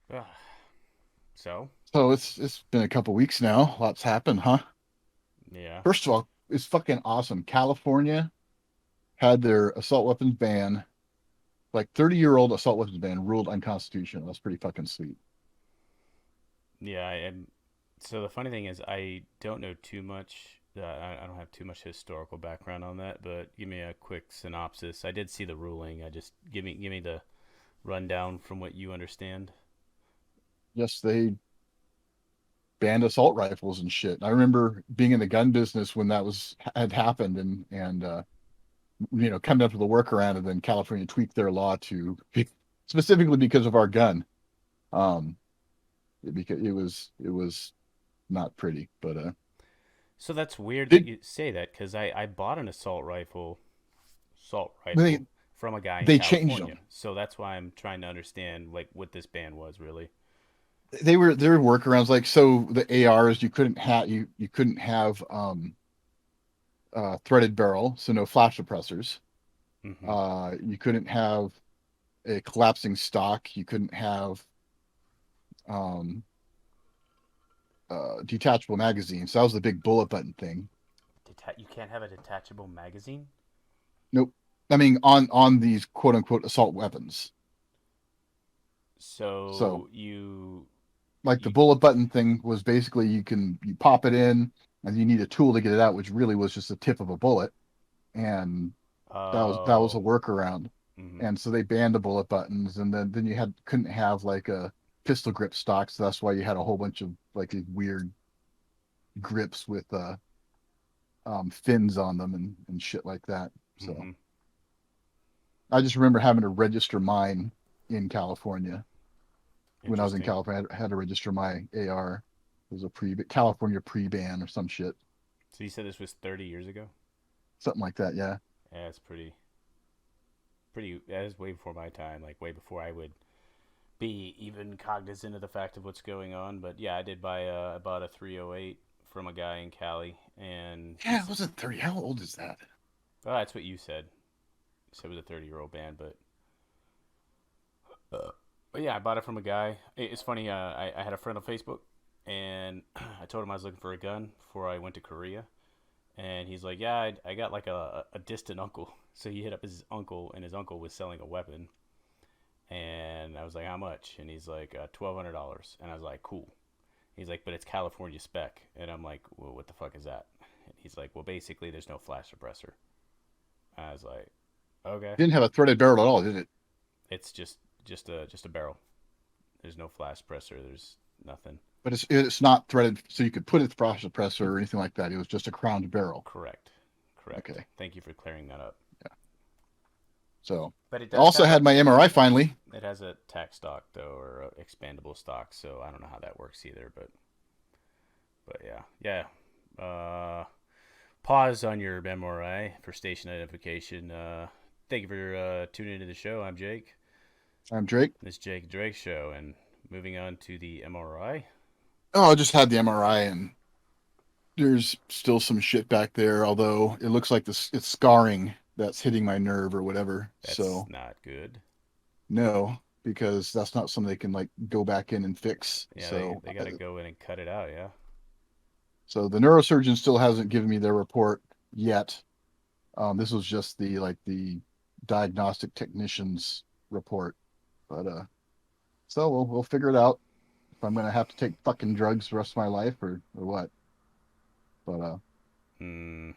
Ugh. So, So it's been a couple weeks now. Lots happened, huh? yeah. First of all, it's fucking awesome. California had their assault weapons ban, like 30-year-old assault weapons ban ruled unconstitutional. That's pretty fucking sweet. Yeah, and so the funny thing is I don't know too much. I don't have too much historical background on that, but give me a quick synopsis. I did see the ruling. I just give me the rundown from what you understand. Yes, they banned assault rifles and shit. I remember being in the gun business when that was had happened and coming up with a workaround, and then California tweaked their law to specifically because of our gun. Um, because it was not pretty, but So that's weird that did you say that because I bought an assault they rifle from a guy in they changed California. them. So that's why I'm trying to understand like what this ban was really. There were workarounds, like, so the ARs, you couldn't have threaded barrel, so no flash suppressors. Mm-hmm. You couldn't have a collapsing stock. You couldn't have um detachable magazines. So that was the big bullet button thing. You can't have a detachable magazine. Nope. I mean, on these quote unquote assault weapons. So So you like the you bullet button thing was basically you pop it in and you need a tool to get it out, which really was just the tip of a bullet. And that was a oh. workaround. Mm-hmm. And so they banned the bullet buttons, and then you had couldn't have like a pistol grip stock. So that's why you had a whole bunch of like these weird grips with fins on them and shit like that. So Mm-hmm. I just remember having to register mine in California. When I was in Interesting. California, I had to register my AR. It was a California pre-ban or some shit, So you said this was 30 years ago? something like that. Yeah. Yeah, it's pretty. That is way before my time. Like way before I would be even cognizant of the fact of what's going on. But yeah, I did buy. I bought a 308 from a guy in Cali, and Yeah, it wasn't 30. How old is that? oh, that's what you said. You said it was a 30-year-old band, but yeah, I bought it from a guy. It's funny. I had a friend on Facebook, and I told him I was looking for a gun before I went to Korea, and he's like, "Yeah, I got like a distant uncle." So he hit up his uncle, and his uncle was selling a weapon, and I was like, "How much?" And he's like, $1,200, and I was like, "Cool." He's like, "But it's California spec," and I'm like, "Well, what the fuck is that?" And he's like, "Well, basically, there's no flash suppressor." I was like, "Okay, Didn't have a threaded barrel at all, did it? it's just a barrel. There's no flash suppressor. There's nothing." But it's not threaded, so you could put it through a suppressor or anything like that. It was just a crowned barrel. Correct, correct. Okay. Thank you for clearing that up. Yeah. So But it I does also have had my MRI finally. it has a tack stock though, or a expandable stock. So I don't know how that works either. But yeah, yeah. Pause on your MRI for station identification. Thank you for tuning into the show. I'm Jake. I'm Drake. This is Jake Drake show, and moving on to the MRI. Oh, I just had the MRI, and there's still some shit back there, although it looks like it's scarring that's hitting my nerve or whatever. That's So not good. no, because that's not something they can like go back in and fix. Yeah, they got to go in and cut it out. Yeah. So the neurosurgeon still hasn't given me their report yet. This was just the diagnostic technician's report, but so we'll figure it out if I'm gonna have to take fucking drugs the rest of my life or what. But Hmm.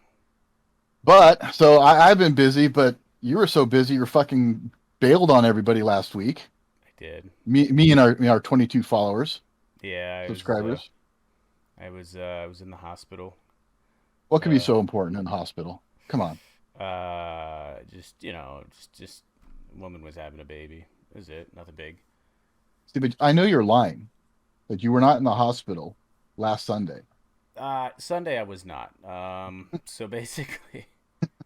so I've been busy, but you were so busy you're fucking bailed on everybody last week. I did. Me and our 22 followers, Yeah, subscribers. I was in the hospital. What could be Uh, so important in the hospital? Come on. just just woman was having a baby. Is it nothing big? See, but I know you're lying. That you were not in the hospital last Sunday. Sunday I was not. So basically,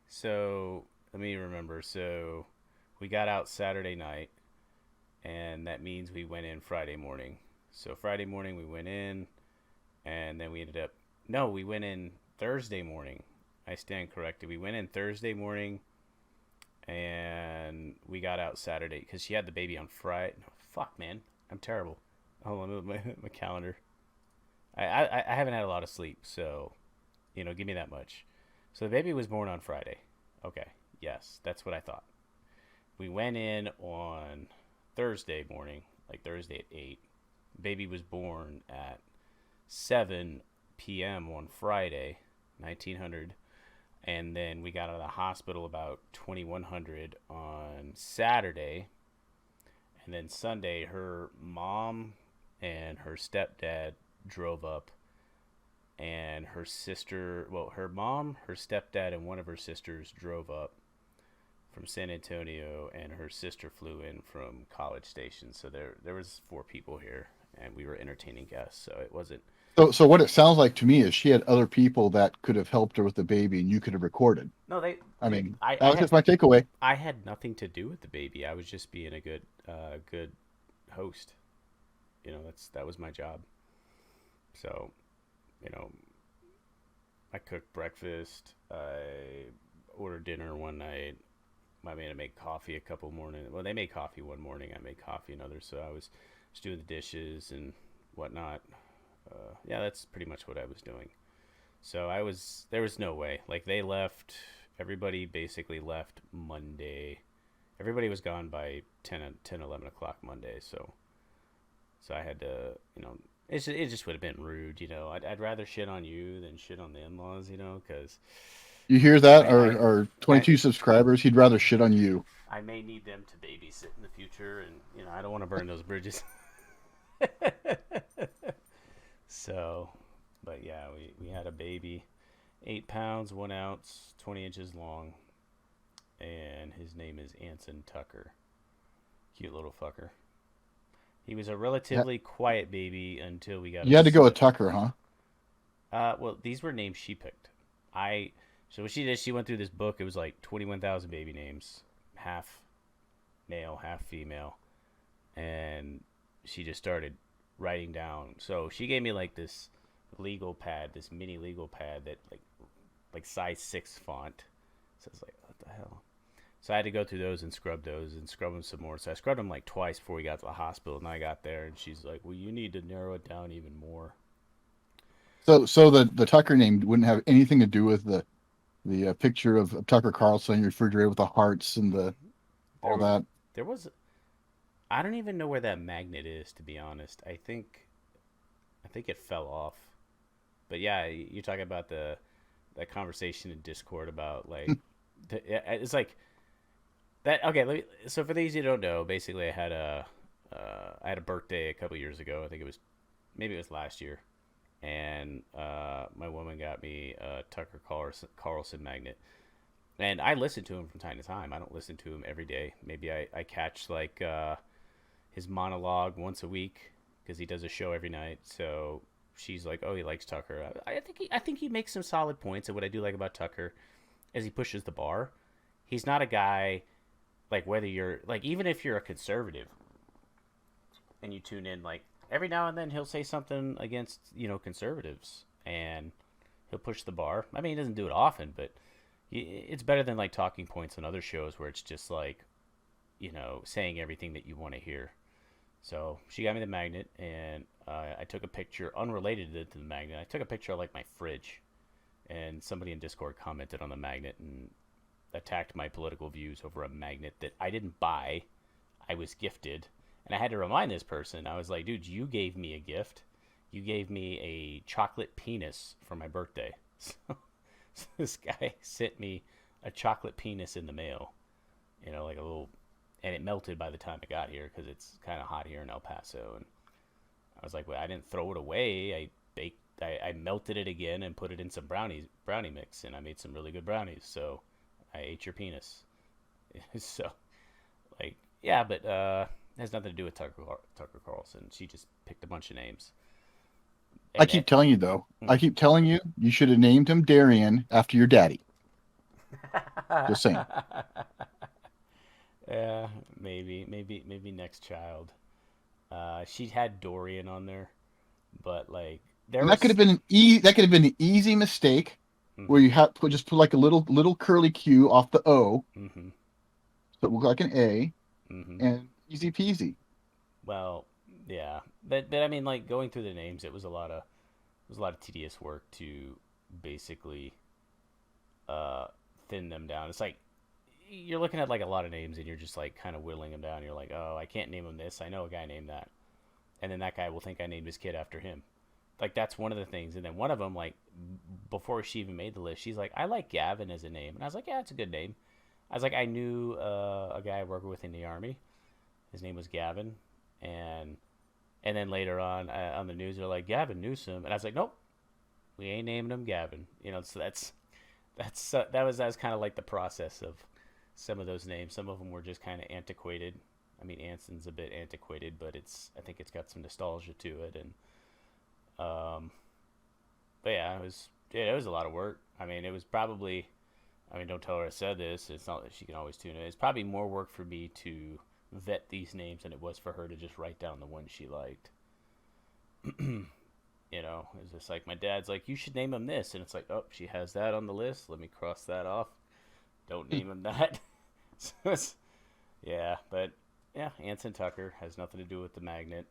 so let me remember. So we got out Saturday night, and that means we went in Friday morning. So Friday morning we went in, and then we ended up. No, we went in Thursday morning. I stand corrected. We went in Thursday morning, and we got out Saturday because she had the baby on Friday. No, fuck, man, I'm terrible. hold on, my calendar. I haven't had a lot of sleep, so give me that much. So the baby was born on Friday. Okay, yes, that's what I thought. We went in on Thursday morning, like Thursday at 8. Baby was born at 7 p.m. on Friday, 1900. And then we got out of the hospital about 2100 on Saturday. And then Sunday, her mom and her stepdad drove up, and her sister, well, her mom, her stepdad, and one of her sisters drove up from San Antonio, and her sister flew in from College Station. So there was 4 people here, and we were entertaining guests. So it wasn't. So what it sounds like to me is she had other people that could have helped her with the baby, and you could have recorded. No, I mean, I that was had just my takeaway. I had nothing to do with the baby. I was just being a good host. That was my job. So, you know, I cooked breakfast. I ordered dinner one night. I made them make coffee a couple mornings. Well, they made coffee one morning. I made coffee another. So I was just doing the dishes and whatnot. Yeah, that's pretty much what I was doing. So there was no way. Like they left, everybody basically left Monday. Everybody was gone by 11 o'clock Monday. So I had to, it just would have been rude. I'd rather shit on you than shit on the in-laws, because You hear that? I, I, Our I, 22 subscribers, he'd rather shit on you. I may need them to babysit in the future, and I don't want to burn those bridges. So, but yeah, we had a baby, 8 pounds, 1 ounce, 20 inches long, and his name is Anson Tucker. Cute little fucker. He was a Yeah, relatively quiet baby until we got you him had to go with set. Tucker, huh? Well, these were names she picked. I So what she did, she went through this book. It was like 21,000 baby names, half male, half female, and she just started writing down. So she gave me like this legal pad, this mini legal pad that like size 6 font. So it's like, what the hell? So I had to go through those and scrub them some more. So I scrubbed them like twice before we got to the hospital. And I got there, and she's like, "Well, you need to narrow it down even more." So the Tucker name wouldn't have anything to do with the picture of Tucker Carlson in your refrigerator with the hearts and the all There, that. there was. I don't even know where that magnet is, to be honest. I think it fell off. But yeah, you're talking about that conversation in Discord about like, it's like that. Okay, so for these you don't know, basically I had a birthday a couple years ago. I think maybe it was last year, and my woman got me a Tucker Carlson magnet, and I listen to him from time to time. I don't listen to him every day. Maybe I catch like his monologue once a week because he does a show every night. So she's like, "Oh, he likes Tucker." I think he makes some solid points. And what I do like about Tucker is he pushes the bar. He's not a guy like, whether you're like, even if you're a conservative and you tune in, like every now and then he'll say something against conservatives, and he'll push the bar. I mean, he doesn't do it often, but it's better than like talking points on other shows where it's just like saying everything that you want to hear. So she got me the magnet, and I took a picture unrelated to the magnet. I took a picture of like my fridge, and somebody in Discord commented on the magnet and attacked my political views over a magnet that I didn't buy. I was gifted, and I had to remind this person. I was like, "Dude, you gave me a gift. You gave me a chocolate penis for my birthday." So this guy sent me a chocolate penis in the mail. Like a little, and it melted by the time it got here because it's kind of hot here in El Paso. And I was like, "Well, I didn't throw it away. I baked, I melted it again and put it in some brownie mix, and I made some really good brownies. So I ate your penis." So, like, yeah, but it has nothing to do with Tucker Carlson. She just picked a bunch of names. I And keep telling you though. I mm. keep telling you, you should have named him Darian after your daddy. Just saying. Yeah, maybe next child. She had Dorian on there, but like there And that could have was. been that could have been an easy mistake where Mm-hmm, you have put like a little curly Q off the O, mm-hmm, so it looked like an A, mm-hmm. and easy peasy. Well, Yeah, but I mean, like going through the names, it was a lot of tedious work to basically uh, thin them down. It's like you're looking at like a lot of names and you're just like kind of whittling them down. You're like, oh, I can't name him this. I know a guy named that, and then that guy will think I named his kid after him. Like that's one of the things. And then one of them, like before she even made the list, she's like, I like Gavin as a name, and I was like, yeah, it's a good name. I was like, I knew a guy I worked with in the army. His name was Gavin, and then later on the news, they're like Gavin Newsom, and I was like, nope, we ain't naming him Gavin. You know, so that was kind of like the process of some of those names. Some of them were just kind of antiquated. I mean, Anson's a bit antiquated, but I think it's got some nostalgia to it, and um, but yeah, it was a lot of work. I mean, it was probably. I mean, don't tell her I said this. It's not that she can always tune in. It's probably more work for me to vet these names than it was for her to just write down the ones she liked. You know, it's just like my dad's like, you should name him this, and it's like, oh, she has that on the list. Let me cross that off. Don't name him that. So yeah, but yeah, Anson Tucker has nothing to do with the magnet.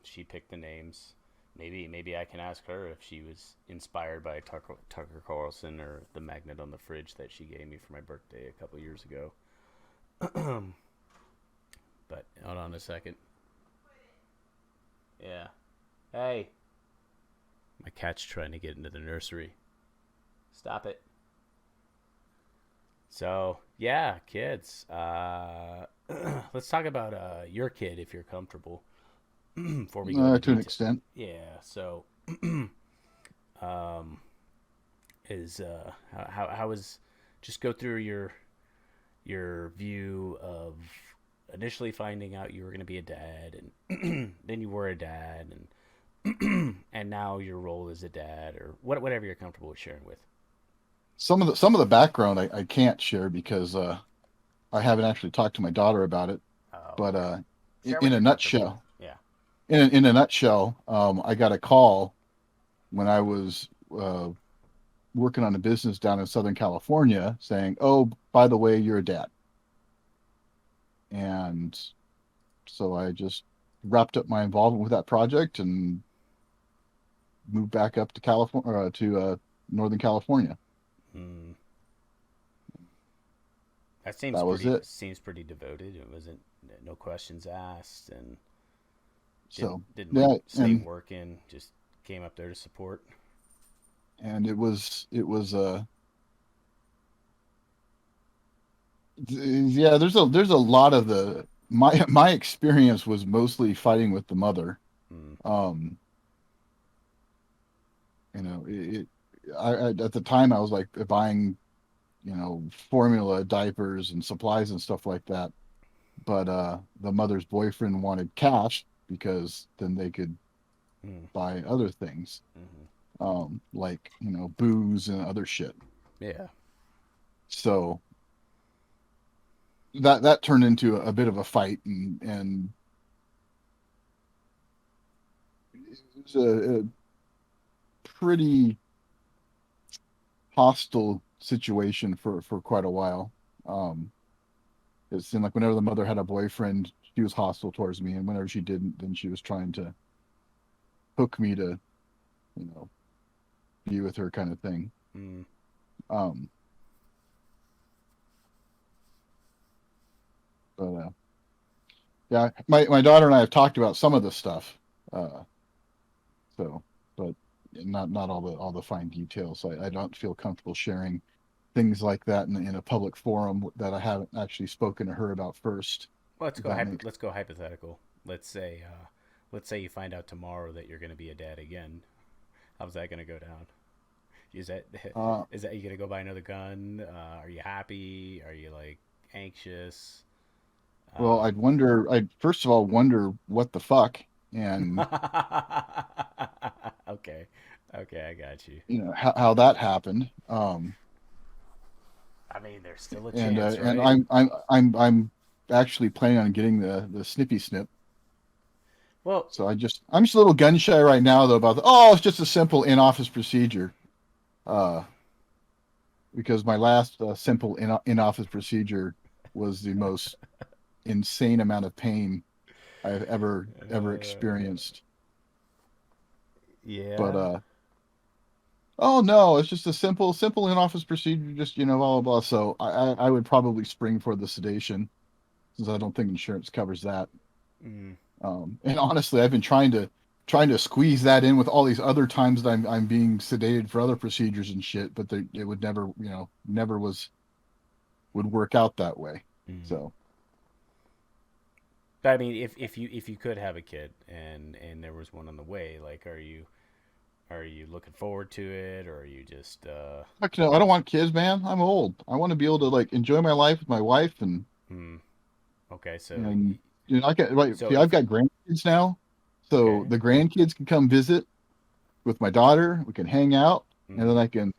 She picked the names. Maybe I can ask her if she was inspired by Tucker Carlson or the magnet on the fridge that she gave me for my birthday a couple years ago. But hold on a second. Yeah. Hey, my cat's trying to get into the nursery. Stop it. So yeah, kids. Let's talk about your kid if you're comfortable before we go into To an detail. extent. Yeah. So, um, is how is just go through your view of initially finding out you were going to be a dad, and then you were a dad, and now your role as a dad, or whatever you're comfortable with sharing with. Some of the background I can't share because I haven't actually talked to my daughter about it. Oh, But okay. Share in what a you're comfortable with. nutshell, Yeah. in a nutshell, I got a call when I was working on a business down in Southern California saying, "Oh, by the way, you're a dad." And so I just wrapped up my involvement with that project and moved back up to California to Northern California. Hmm. That That was it. seems pretty devoted. It wasn't no questions asked, and didn't like Yeah, stay working. Just came up there to support. and it was yeah. There's a lot of the my experience was mostly fighting with the mother. Hmm. Um, at the time I was like buying formula diapers and supplies and stuff like that, but the mother's boyfriend wanted cash because then they could Hmm. buy other things, Hmm. like booze and other shit. Yeah. So that turned into a bit of a fight, and it was a pretty hostile situation for quite a while. It seemed like whenever the mother had a boyfriend, she was hostile towards me, and whenever she didn't, then she was trying to hook me to, you know, be with her kind of thing. Hmm. Um, but yeah, my daughter and I have talked about some of the stuff. Uh, so, but not all the fine details. I don't feel comfortable sharing things like that in a public forum that I haven't actually spoken to her about first. Well, If that makes let's go hypothetical. Let's say you find out tomorrow that you're going to be a dad again. How's that going to go down? Is that uh, is that you going to go buy another gun? Are you happy? Are you like anxious? well, Um, I'd first of all wonder what the fuck, and okay, okay, I got you. how that happened. I mean, there's still a chance, And right? I'm actually planning on getting the snippy snip. Well, So I'm just a little gun shy right now though about oh, it's just a simple in office procedure. Uh, because my last simple in office procedure was the most insane amount of pain I've ever Uh, experienced. But yeah. oh no, it's just a simple in-office procedure, just blah blah blah. So I would probably spring for the sedation since I don't think insurance covers that. Mm. And honestly, I've been trying to squeeze that in with all these other times that I'm being sedated for other procedures and shit, but it would never, never would work out that way. Mm. So But I mean, if you could have a kid and there was one on the way, like, are you looking forward to it, or are you just fuck no, I don't want kids, man. I'm old. I want to be able to like enjoy my life with my wife hmm. Okay, so and I got like so see, I've if got grandkids now, so okay. the grandkids can come visit with my daughter. We can hang out, and then Mm-hmm. I can,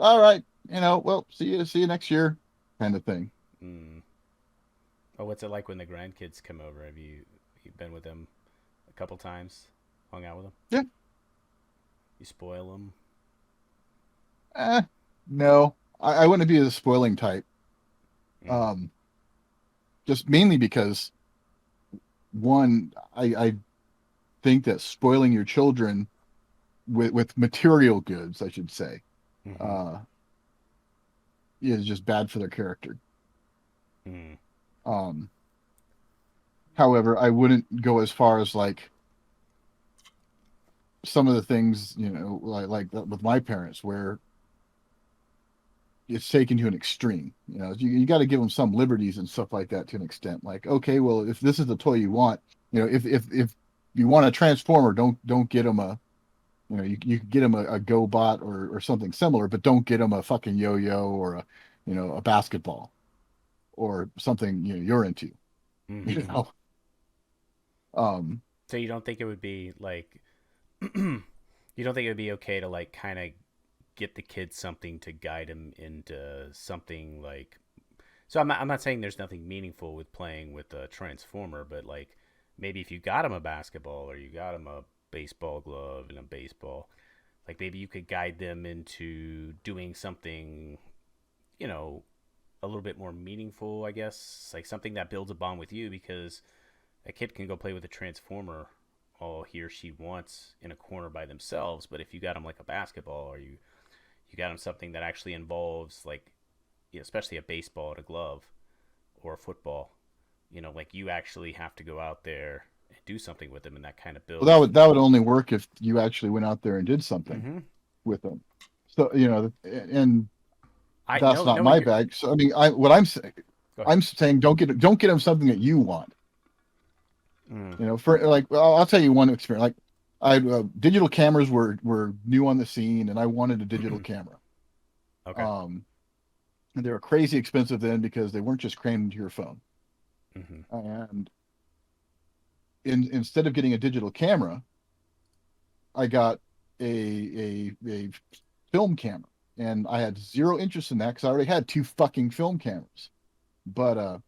all right, well, see you next year, kind of thing. Mm. Oh, what's it like when the grandkids come over? Have you been with them a couple times, hung out with them? Yeah, You spoil them? eh, no, I wouldn't be the spoiling type. Mm. Um, just mainly because one, I think that spoiling your children with material goods, I should say, Mm-hmm. uh, is just bad for their character. Mm. Um, However, I wouldn't go as far as like some of the things, like that with my parents, where it's taken to an extreme. You got to give them some liberties and stuff like that to an extent. Like, okay, well, if this is the toy you want, if you want a transformer, don't get them a, you can get them a GoBot or something similar, but don't get them a fucking yo-yo or a basketball or something you're into. You Mm-hmm. know, um, So you don't think it would be like you don't think it would be okay to like kind of get the kids something to guide them into something like so I'm not saying there's nothing meaningful with playing with a transformer, but like maybe if you got them a basketball or you got them a baseball glove and a baseball, like maybe you could guide them into doing something, you know, a little bit more meaningful, I guess, like something that builds a bond with you because a kid can go play with a transformer all he or she wants in a corner by themselves, but if you got them like a basketball or you got them something that actually involves like especially a baseball and a glove or a football, like you actually have to go out there and do something with them, and that kind of well, that builds. would that would only work if you actually went out there and did something Mm-hmm. with them. So, and I that's know not knowing my your bag. So, I mean, what I'm saying, go ahead. don't get them something that you want. Mm. For like, I'll tell you one experience. Like, digital cameras were new on the scene, and I wanted a digital camera. Okay. Um, and they were crazy expensive then because they weren't just crammed into your phone. Mm-hmm. And instead of getting a digital camera, I got a film camera, and I had zero interest in that because I already had two fucking film cameras. But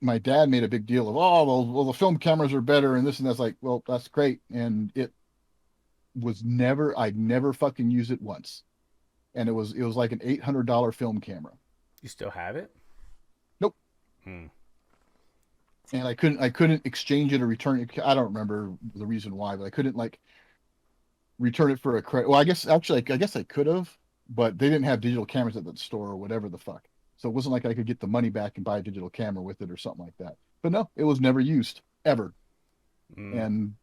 my dad made a big deal of, oh, well the film cameras are better and this and that's. Like, well, that's great, and I'd never fucking used it once, and it was like an $800 film camera. You still have it? Nope. Hmm. And I couldn't exchange it or return it. I don't remember the reason why, but I couldn't like return it for a credit. Well, I guess actually, I guess I could have, but they didn't have digital cameras at the store or whatever the fuck. So it wasn't like I could get the money back and buy a digital camera with it or something like that. But no, it was never used ever. Mm. And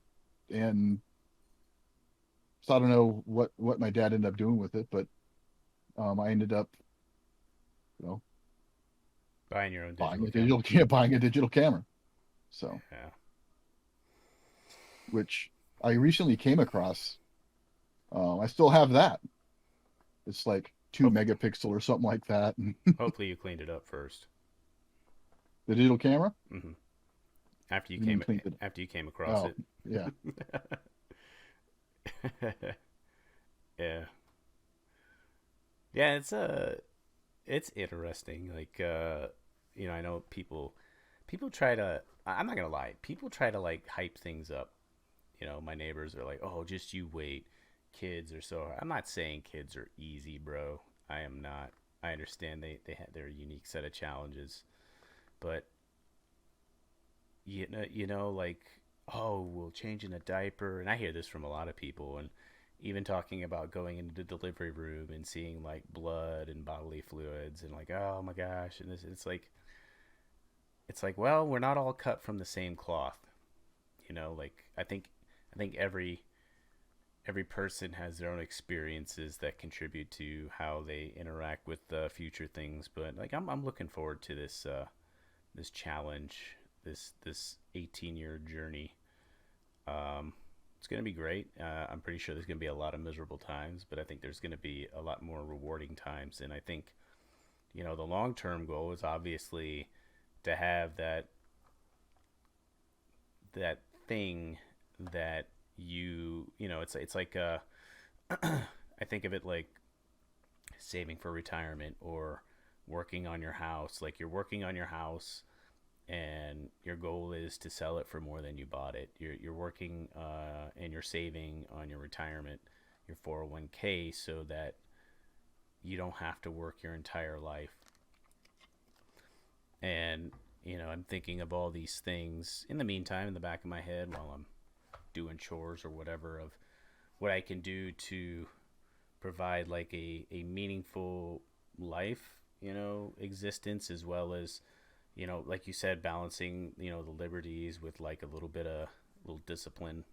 and so I don't know what my dad ended up doing with it, but I ended up, you know, Buying your own buying digital a camera. digital yeah, buying a digital camera. So, Yeah. which I recently came across. I still have that. It's like two Hope, megapixel or something like that. And hopefully you cleaned it up first. the digital camera. Mm-hmm. After you What do you mean came cleaned it? after you came across Oh, it. yeah. Yeah. Yeah, it's interesting. Like I know people try to I'm not going to lie. People try to like hype things up. My neighbors are like, "Oh, just you wait. Kids are so." I'm not saying kids are easy, bro. I am not. I understand they have their unique set of challenges, but like, oh, well, changing a diaper, and I hear this from a lot of people, and even talking about going into the delivery room and seeing like blood and bodily fluids, and like, oh my gosh, and it's like, well, we're not all cut from the same cloth, like I think every person has their own experiences that contribute to how they interact with future things. But like I'm looking forward to this challenge, this 18-year journey. Um, it's going to be great. I'm pretty sure there's going to be a lot of miserable times, but I think there's going to be a lot more rewarding times. And I think the long term goal is obviously to have that thing that it's like I think of it like saving for retirement or working on your house. Like you're working on your house and your goal is to sell it for more than you bought it. You're working and you're saving on your retirement, your 401k, so that you don't have to work your entire life. And I'm thinking of all these things in the meantime in the back of my head while I'm doing chores or whatever, of what I can do to provide like a meaningful life, existence, as well as, like you said, balancing, the liberties with like a little bit of little discipline.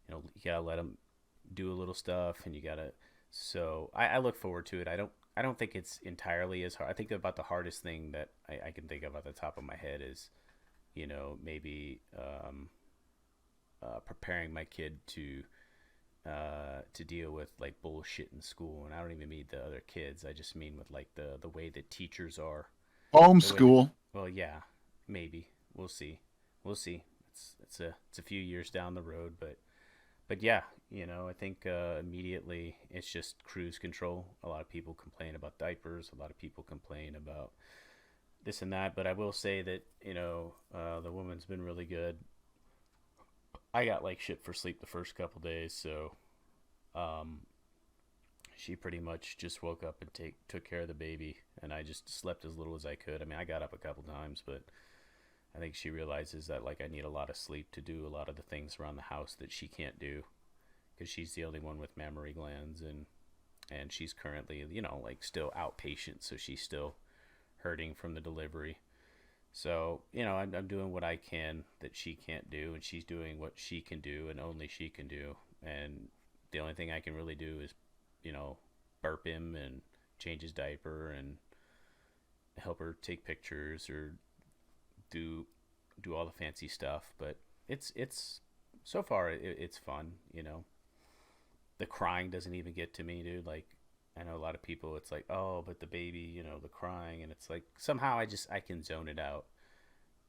You gotta let them do a little stuff, and you gotta. So I look forward to it. I don't think it's entirely as hard. I think about the hardest thing that I can think of at the top of my head is, maybe preparing my kid to deal with like bullshit in school. And I don't even mean the other kids. I just mean with like the way that teachers are, the way that, Homeschool. well, yeah, maybe we'll see, we'll see. It's a few years down the road, but yeah, I think immediately it's just cruise control. A lot of people complain about diapers. A lot of people complain about this and that. But I will say that the woman's been really good. I got like shit for sleep the first couple days, so um, she pretty much just woke up and took care of the baby, and I just slept as little as I could. I mean, I got up a couple times, but I think she realizes that like I need a lot of sleep to do a lot of the things around the house that she can't do, because she's the only one with mammary glands, and she's currently like still outpatient, so she's still hurting from the delivery. So I'm doing what I can that she can't do, and she's doing what she can do and only she can do. And the only thing I can really do is you know burp him and change his diaper and help her take pictures or do do all the fancy stuff. But it's so far it's fun. The crying doesn't even get to me, dude. Like, I know a lot of people, it's like, oh, but the baby, the crying, and it's like somehow I can zone it out.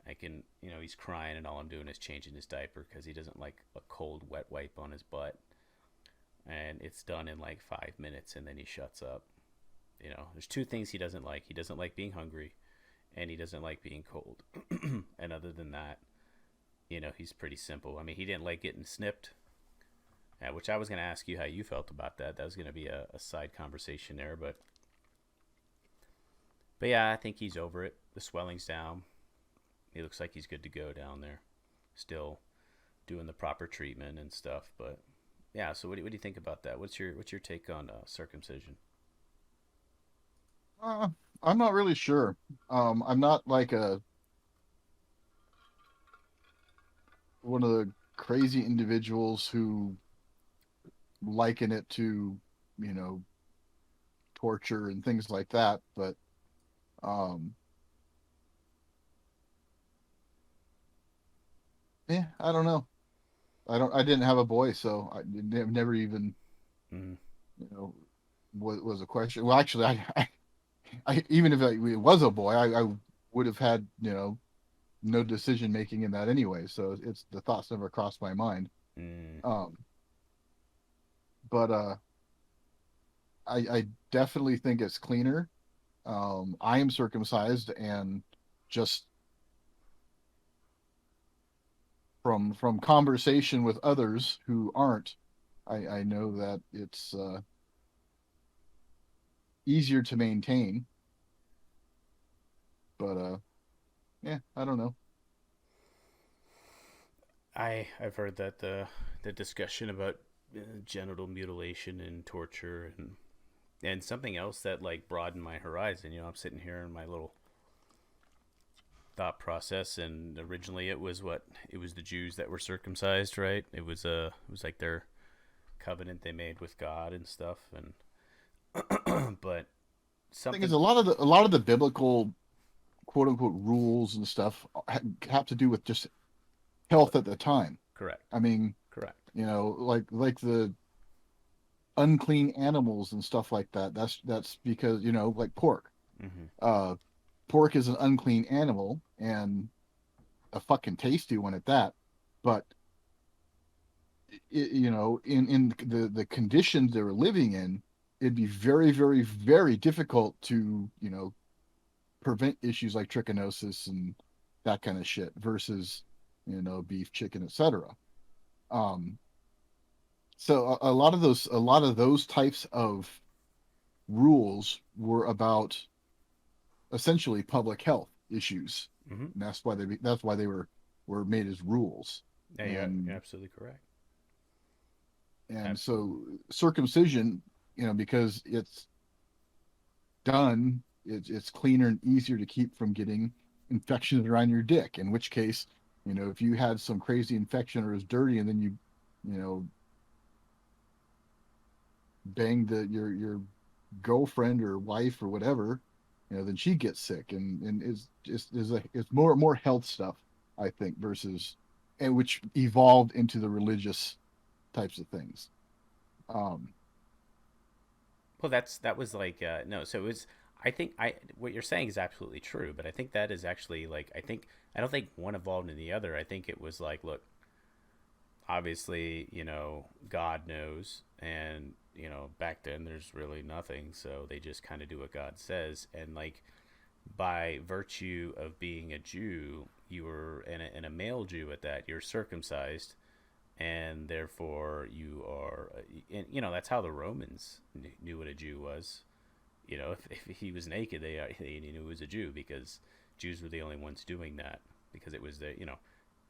I can, he's crying, and all I'm doing is changing his diaper because he doesn't like a cold wet wipe on his butt, and it's done in like 5 minutes, and then he shuts up. There's two things he doesn't like. He doesn't like being hungry, and he doesn't like being cold. And other than that, he's pretty simple. I mean, he didn't like getting snipped. Which I was going to ask you how you felt about that. That was going to be a side conversation there, but yeah, I think he's over it. The swelling's down. He looks like he's good to go down there. Still doing the proper treatment and stuff, but yeah. So what do you think about that? What's your take on circumcision? Uh, I'm not really sure. I'm not like a one of the crazy individuals who liken it to, you know, torture and things like that. But um, yeah, I don't know. I didn't have a boy, so never even, Mm, you know, was a question. Well, actually, even if it was a boy, I would have had, no decision making in that anyway. So it's the thoughts never crossed my mind. mm, Um, but I definitely think it's cleaner. I am circumcised, and just from conversation with others who aren't, I know that it's easier to maintain. But yeah, I don't know. I've heard that the discussion about genital mutilation and torture and something else that like broadened my horizon. I'm sitting here in my little thought process, and originally it was the Jews that were circumcised, right? It was like their covenant they made with God and stuff, and but Thing is, something. a lot of the biblical quote unquote rules and stuff have to do with just health at the time. Correct. I mean, Correct. like the unclean animals and stuff like that. That's because like pork. Mm-hmm. Uh, Pork is an unclean animal and a fucking tasty one at that. But in the conditions they were living in, it'd be very, very, very difficult to prevent issues like trichinosis and that kind of shit versus beef, chicken, etc. Um, so a lot of those types of rules were about essentially public health issues, Mm-hmm. and that's why they were made as rules. Yeah, you're and absolutely correct. and Absolutely. so circumcision, because it's done, it's cleaner and easier to keep from getting infections around your dick. In which case, if you had some crazy infection or is dirty, and then you know, bang your girlfriend or wife or whatever, then she gets sick, and it's more health stuff, I think, versus and which evolved into the religious types of things. Um, Well, that was like no. So it was. I think I what you're saying is absolutely true, but I think that is actually like I don't think one evolved in the other. I think it was like, look, obviously, God knows, and back then there's really nothing, so they just kind of do what God says, and like by virtue of being a Jew, you were and a male Jew at that, you're circumcised, and therefore you are. And, that's how the Romans knew what a Jew was. If he was naked, they knew he was a Jew because Jews were the only ones doing that because it was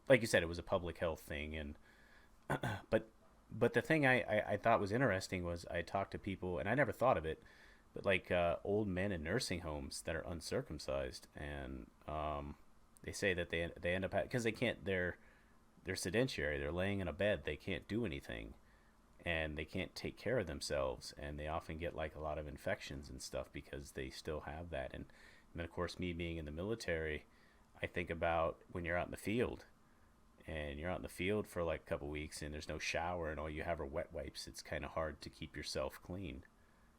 like you said, it was a public health thing. And but but the thing I thought was interesting was I talked to people, and I never thought of it, but like old men in nursing homes that are uncircumcised, and they say that they end up because they can't they're sedentary, they're laying in a bed, they can't do anything, and they can't take care of themselves, and they often get like a lot of infections and stuff because they still have that. And then of course, me being in the military, I think about when you're out in the field, and you're out in the field for like a couple weeks and there's no shower and all you have are wet wipes. It's kind of hard to keep yourself clean,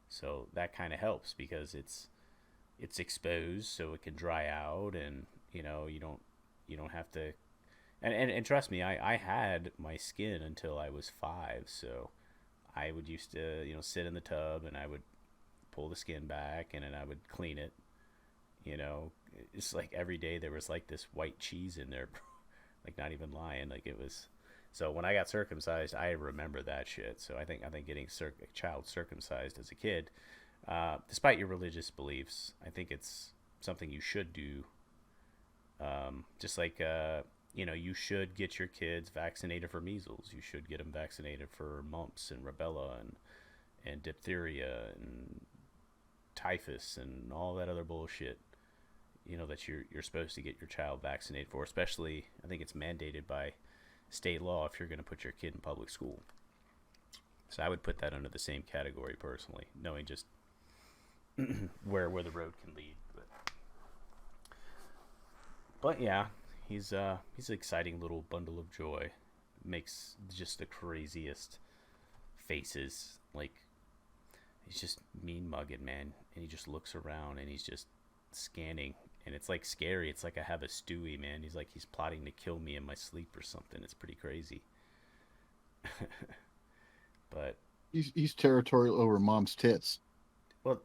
so that kind of helps because it's exposed so it can dry out, and you don't have to. And trust me, I had my skin until I was 5, so I would used to sit in the tub and I would pull the skin back and then I would clean it. You know, it's like every day there was like this white cheese in there, like not even lying. Like it was. So when I got circumcised, I remember that shit. So I think getting a child circumcised as a kid, despite your religious beliefs, I think it's something you should do. Just like you should get your kids vaccinated for measles. You should get them vaccinated for mumps and rubella and diphtheria and typhus and all that other bullshit. That you're supposed to get your child vaccinated for. Especially, I think it's mandated by state law if you're going to put your kid in public school. So I would put that under the same category personally, knowing just where the road can lead. But yeah, he's an exciting little bundle of joy. Makes just the craziest faces. Like he's just mean mugging, man, and he just looks around and he's just scanning, and it's like scary. It's like I have a Stewie, man. He's like he's plotting to kill me in my sleep or something. It's pretty crazy. But he's territorial over mom's tits. well,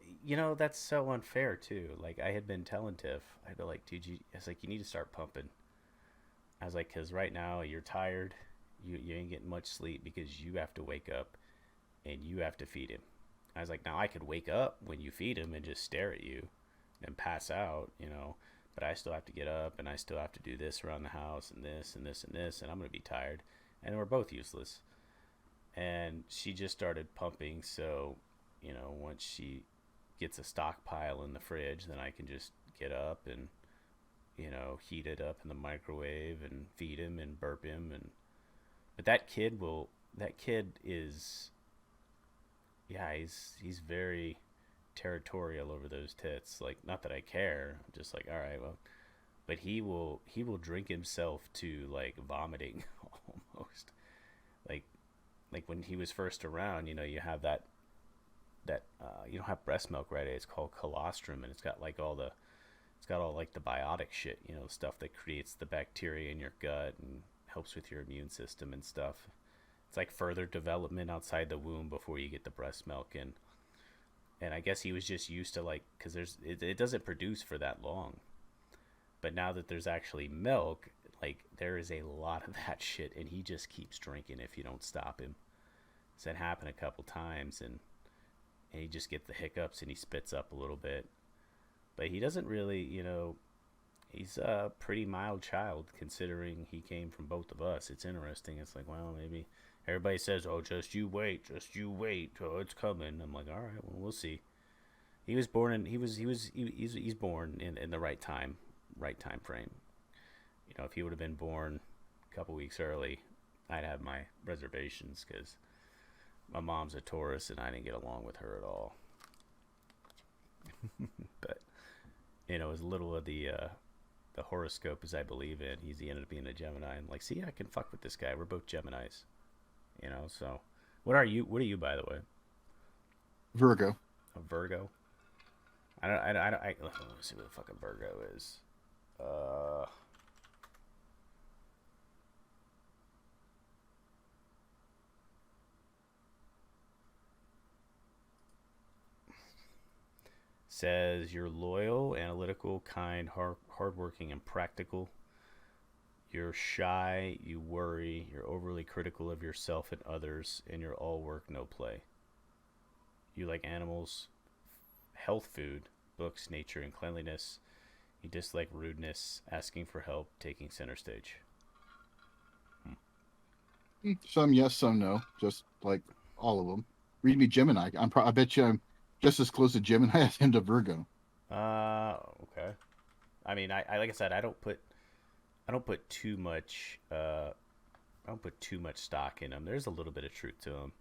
that's so unfair too. Like I had been telling Tiff, I'd be like, dude, I was like, you need to start pumping. I was like, because right now you're tired, you ain't getting much sleep because you have to wake up and you have to feed him. I was like, now I could wake up when you feed him and just stare at you and pass out, but I still have to get up and I still have to do this around the house and this and this and this, and I'm going to be tired. And we're both useless. And she just started pumping, so, once she gets a stockpile in the fridge, then I can just get up and, heat it up in the microwave and feed him and burp him. But that kid is, yeah, he's very territorial over those tits. Like, not that I care. I'm just like, all right, well, but he will drink himself to like vomiting almost. Like when he was first around, you have that you don't have breast milk, right? It's called colostrum, and it's got all like the biotic shit, stuff that creates the bacteria in your gut and helps with your immune system and stuff. It's like further development outside the womb before you get the breast milk. And I guess he was just used to, like, because it doesn't produce for that long. But now that there's actually milk, like, there is a lot of that shit, and he just keeps drinking if you don't stop him. So that happened a couple times, and he just gets the hiccups and he spits up a little bit. But he doesn't really, he's a pretty mild child considering he came from both of us. It's interesting. It's like, well, maybe everybody says, "Oh, just you wait, oh, it's coming." I'm like, all right, well, we'll see. He was born in he's born in the right time frame. If he would have been born a couple weeks early, I'd have my reservations because my mom's a Taurus and I didn't get along with her at all. But as little of the horoscope as I believe in, he ended up being a Gemini. And like, see, I can fuck with this guy. We're both Geminis. So what are you? What are you, by the way? Virgo. A Virgo? Let's see what the fucking Virgo is. Uh, Says you're loyal, analytical, kind, hardworking, and practical. You're shy, you worry, you're overly critical of yourself and others, and you're all work, no play. You like animals, health food, books, nature, and cleanliness. You dislike rudeness, asking for help, taking center stage. Some yes, some no. Just like all of them. Read me Gemini. I bet you I'm just as close to Gemini as I am to Virgo. Okay. I mean, I like I said, I don't put too much I don't put too much stock in them. There's a little bit of truth to them.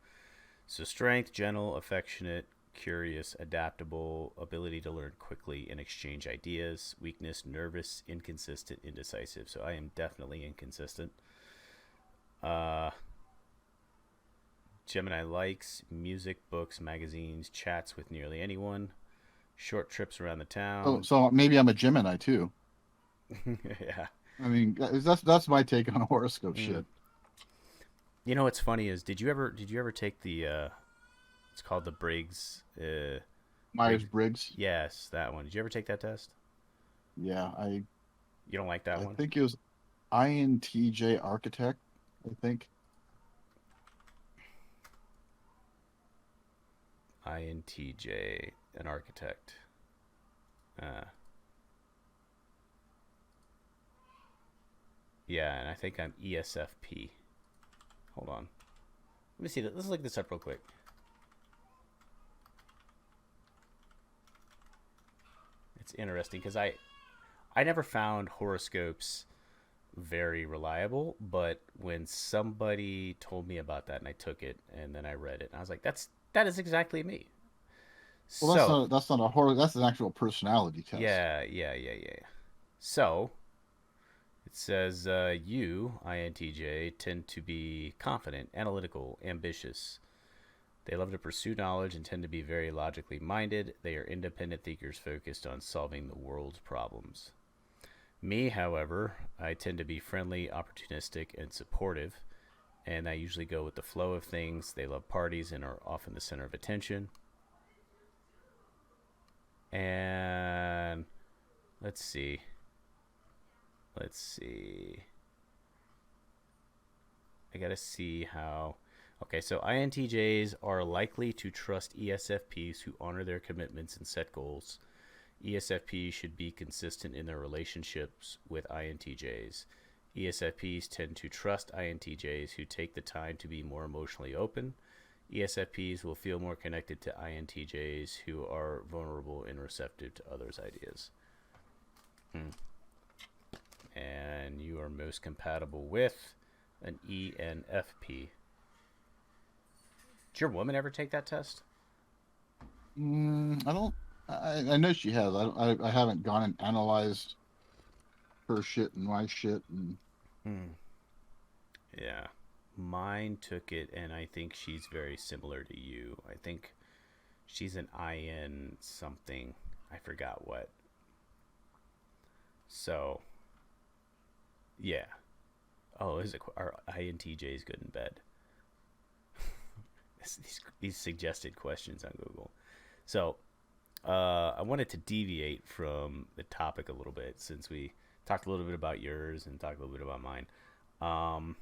So strength, gentle, affectionate, curious, adaptable, ability to learn quickly and exchange ideas. Weakness, nervous, inconsistent, indecisive. So I am definitely inconsistent. Uh, Gemini likes music, books, magazines, chats with nearly anyone, short trips around the Oh, town. so maybe I'm a Gemini too. Yeah. I mean, that's my take on horoscope Mm. shit. What's funny is did you ever take the it's called the Myers Briggs. Briggs. Yes, that one. Did you ever take that test? Yeah, You don't like that I one? think it was INTJ architect. I think. INTJ, an architect. Uh, yeah, and I think I'm ESFP. Hold on. Let me see. Let's look this up real quick. It's interesting because I never found horoscopes very reliable, but when somebody told me about that and I took it and then I read it, and I was like, that is exactly me. Well, So that's not a horror. That's an actual personality test. yeah. So it says you INTJ tend to be confident, analytical, ambitious. They love to pursue knowledge and tend to be very logically minded. They are independent thinkers focused on solving the world's problems. Me, however, I tend to be friendly, opportunistic, and supportive, and I usually go with the flow of things. They love parties and are often the center of attention. And let's see. Let's see. I gotta see how. Okay, so INTJs are likely to trust ESFPs who honor their commitments and set goals. ESFPs should be consistent in their relationships with INTJs. ESFPs tend to trust INTJs who take the time to be more emotionally open. ESFPs will feel more connected to INTJs who are vulnerable and receptive to others' ideas. And you are most compatible with an ENFP. Did your woman ever take that test? I don't. I know she has. I haven't gone and analyzed her shit and my shit and Yeah. Mine took it, and I think she's very similar to you. I think she's an IN something. I forgot what. So, yeah. Oh, is it are INTJs good in bed? These suggested questions on Google. So, I wanted to deviate from the topic a little bit since we talked a little bit about yours and talked a little bit about mine. Um,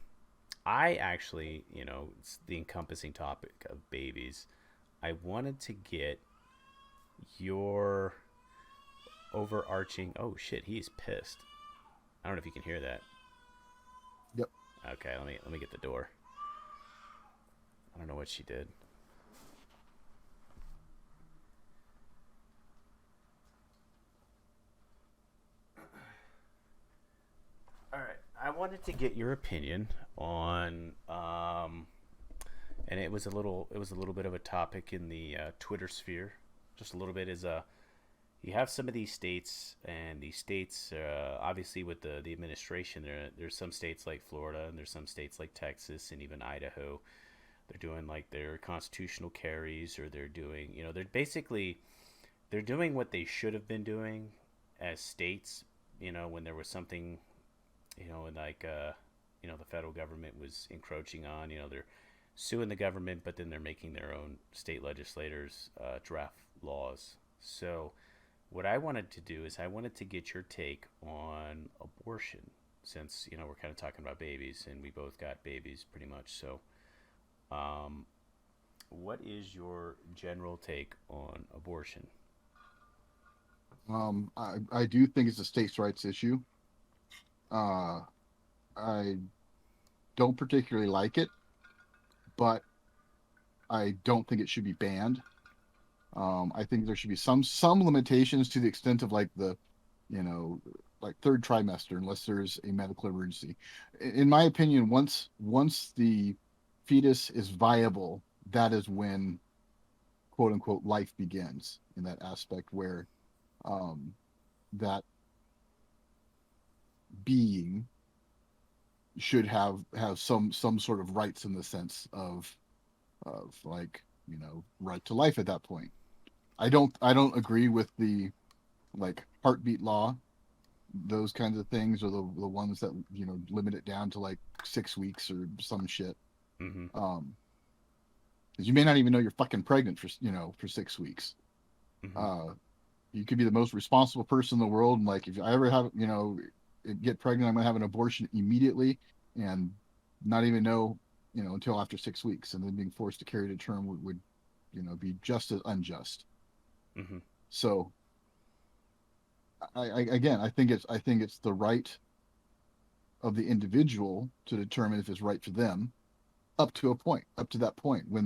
I actually, it's the encompassing topic of babies. I wanted to get your overarching. Oh shit, he's pissed. I don't know if you can hear that. yep. Okay, let me get the door. I don't know what she did. All right, I wanted to get your opinion on, and it was a little bit of a topic in the Twitter sphere. Just a little bit is you have some of these states, and these states, obviously with the administration, there's some states like Florida, and there's some states like Texas, and even Idaho. They're doing like their constitutional carries, or they're doing, they're doing what they should have been doing as states. When there was something, and like the federal government was encroaching on. They're suing the government, but then they're making their own state legislators draft laws. So what I wanted to do is I wanted to get your take on abortion, since we're kind of talking about babies, and we both got babies pretty much. So, um, what is your general take on abortion? I do think it's a states' rights issue. Uh, I don't particularly like it, but I don't think it should be banned. I think there should be some limitations to the extent of like you know, like third trimester, unless there's a medical emergency. In my opinion, once the fetus is viable, that is when quote unquote life begins in that aspect where um, that being should have some sort of rights in the sense of like right to life at that point. I don't agree with the like heartbeat law, those kinds of things, or the ones that limit it down to like 6 weeks or some shit. Mm-hmm. Um, because you may not even know you're fucking pregnant for 6 weeks. Mm-hmm. Uh, you could be the most responsible person in the world, and like if I ever have get pregnant, I'm gonna have an abortion immediately, and not even know until after 6 weeks, and then being forced to carry to term would be just as unjust. Mm-hmm. So again, I think it's the right of the individual to determine if it's right for them up to that point when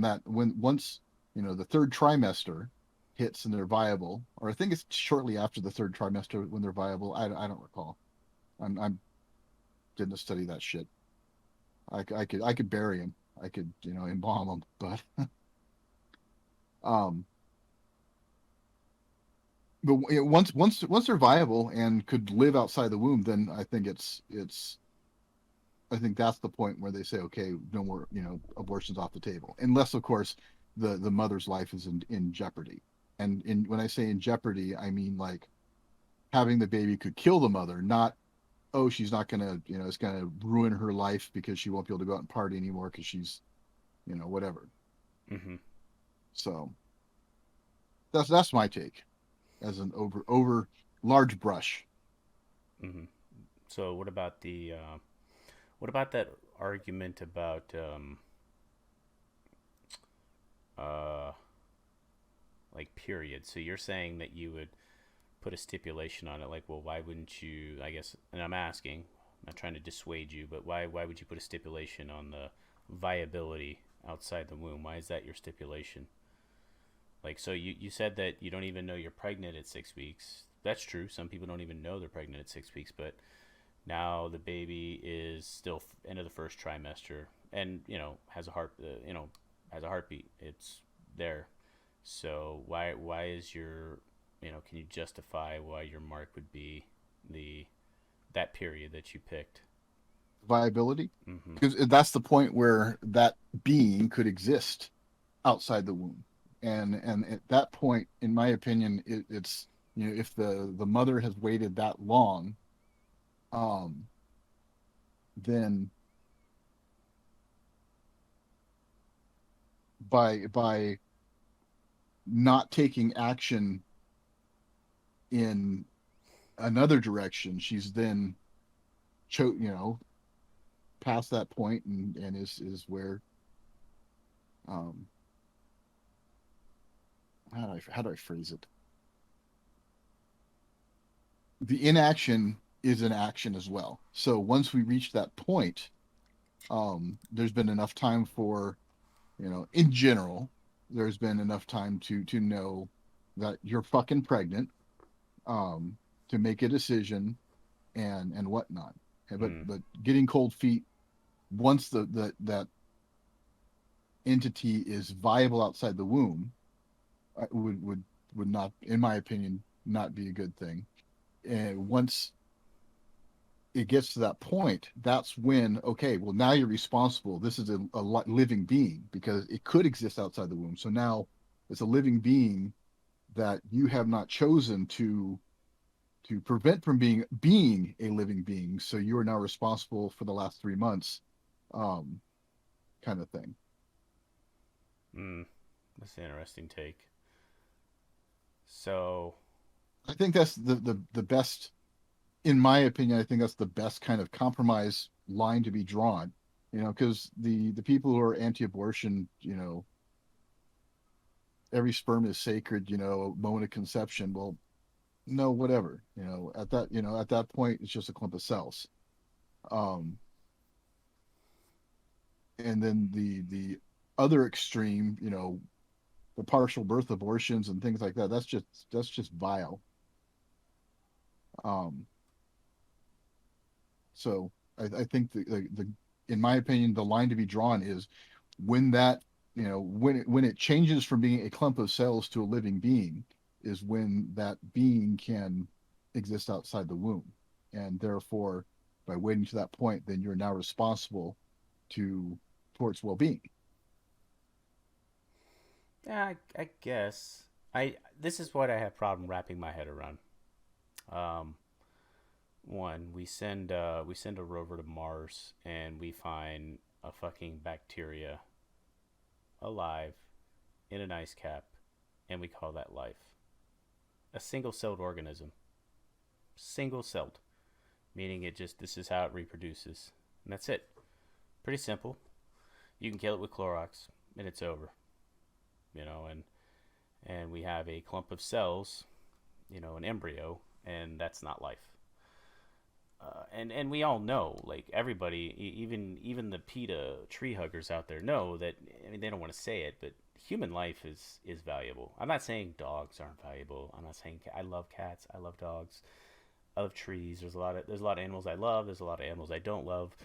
once the third trimester hits and they're viable, or I think it's shortly after the third trimester when they're viable. I don't recall. I didn't study that shit. I could bury him. I could embalm him, but um once they're viable and could live outside the womb, then I think that's the point where they say, okay, no more, abortions off the table, unless of course the mother's life is in jeopardy. And when I say in jeopardy, I mean like having the baby could kill the mother, not oh she's not gonna it's gonna ruin her life because she won't be able to go out and party anymore because she's whatever. Mm-hmm. So that's my take as an over large brush. Mm-hmm. So what about that argument about uh like period? So you're saying that you would put a stipulation on it? Like, well, why wouldn't you? I guess, and I'm asking, I'm not trying to dissuade you, but why would you put a stipulation on the viability outside the womb? Why is that your stipulation? Like, so you said that you don't even know you're pregnant at 6 weeks. That's true. Some people don't even know they're pregnant at 6 weeks, but now the baby is still end of the first trimester, and has a heart, has a heartbeat. It's there. So why is your, can you justify why your mark would be the that period that you picked? Viability, Mm-hmm. because that's the point where that being could exist outside the womb, and at that point, in my opinion, it's if the mother has waited that long, um, then by not taking action in another direction, she's then past that point, and is where, um how do I phrase it? The inaction is an action as well. So once we reach that point, there's been enough time for, in general, there's been enough time to know that you're fucking pregnant, um, to make a decision and whatnot. But Mm. getting cold feet once that entity is viable outside the womb, would not, in my opinion, not be a good thing. And once it gets to that point, that's when, okay, well, now you're responsible. This is a living being, because it could exist outside the womb. So now it's a living being that you have not chosen to prevent from being a living being. So you are now responsible for the last 3 months, um, kind of thing. Mm. That's an interesting take. So, I think that's the best, in my opinion. I think that's the best kind of compromise line to be drawn. Because the people who are anti-abortion, every sperm is sacred, moment of conception. Well, no, whatever. At that point, it's just a clump of cells. Um, and then the other extreme, the partial birth abortions and things like that. That's just vile. Um, so I think in my opinion, the line to be drawn is when that, when it changes from being a clump of cells to a living being, is when that being can exist outside the womb. And therefore, by waiting to that point, then you're now responsible to for its well-being. yeah, I guess I this is what I have problem wrapping my head around. Um, One, we send a rover to Mars and we find a fucking bacteria alive in an ice cap, and we call that life. A single-celled organism, single-celled, meaning it just this is how it reproduces, and that's it. Pretty simple. You can kill it with Clorox, and it's over. And we have a clump of cells, an embryo, and that's not life. And we all know, like everybody, even the PETA tree huggers out there know that. I mean, they don't want to say it, but human life is valuable. I'm not saying dogs aren't valuable. I'm not saying I love cats. I love dogs. I love trees. There's a lot of animals I love. There's a lot of animals I don't love.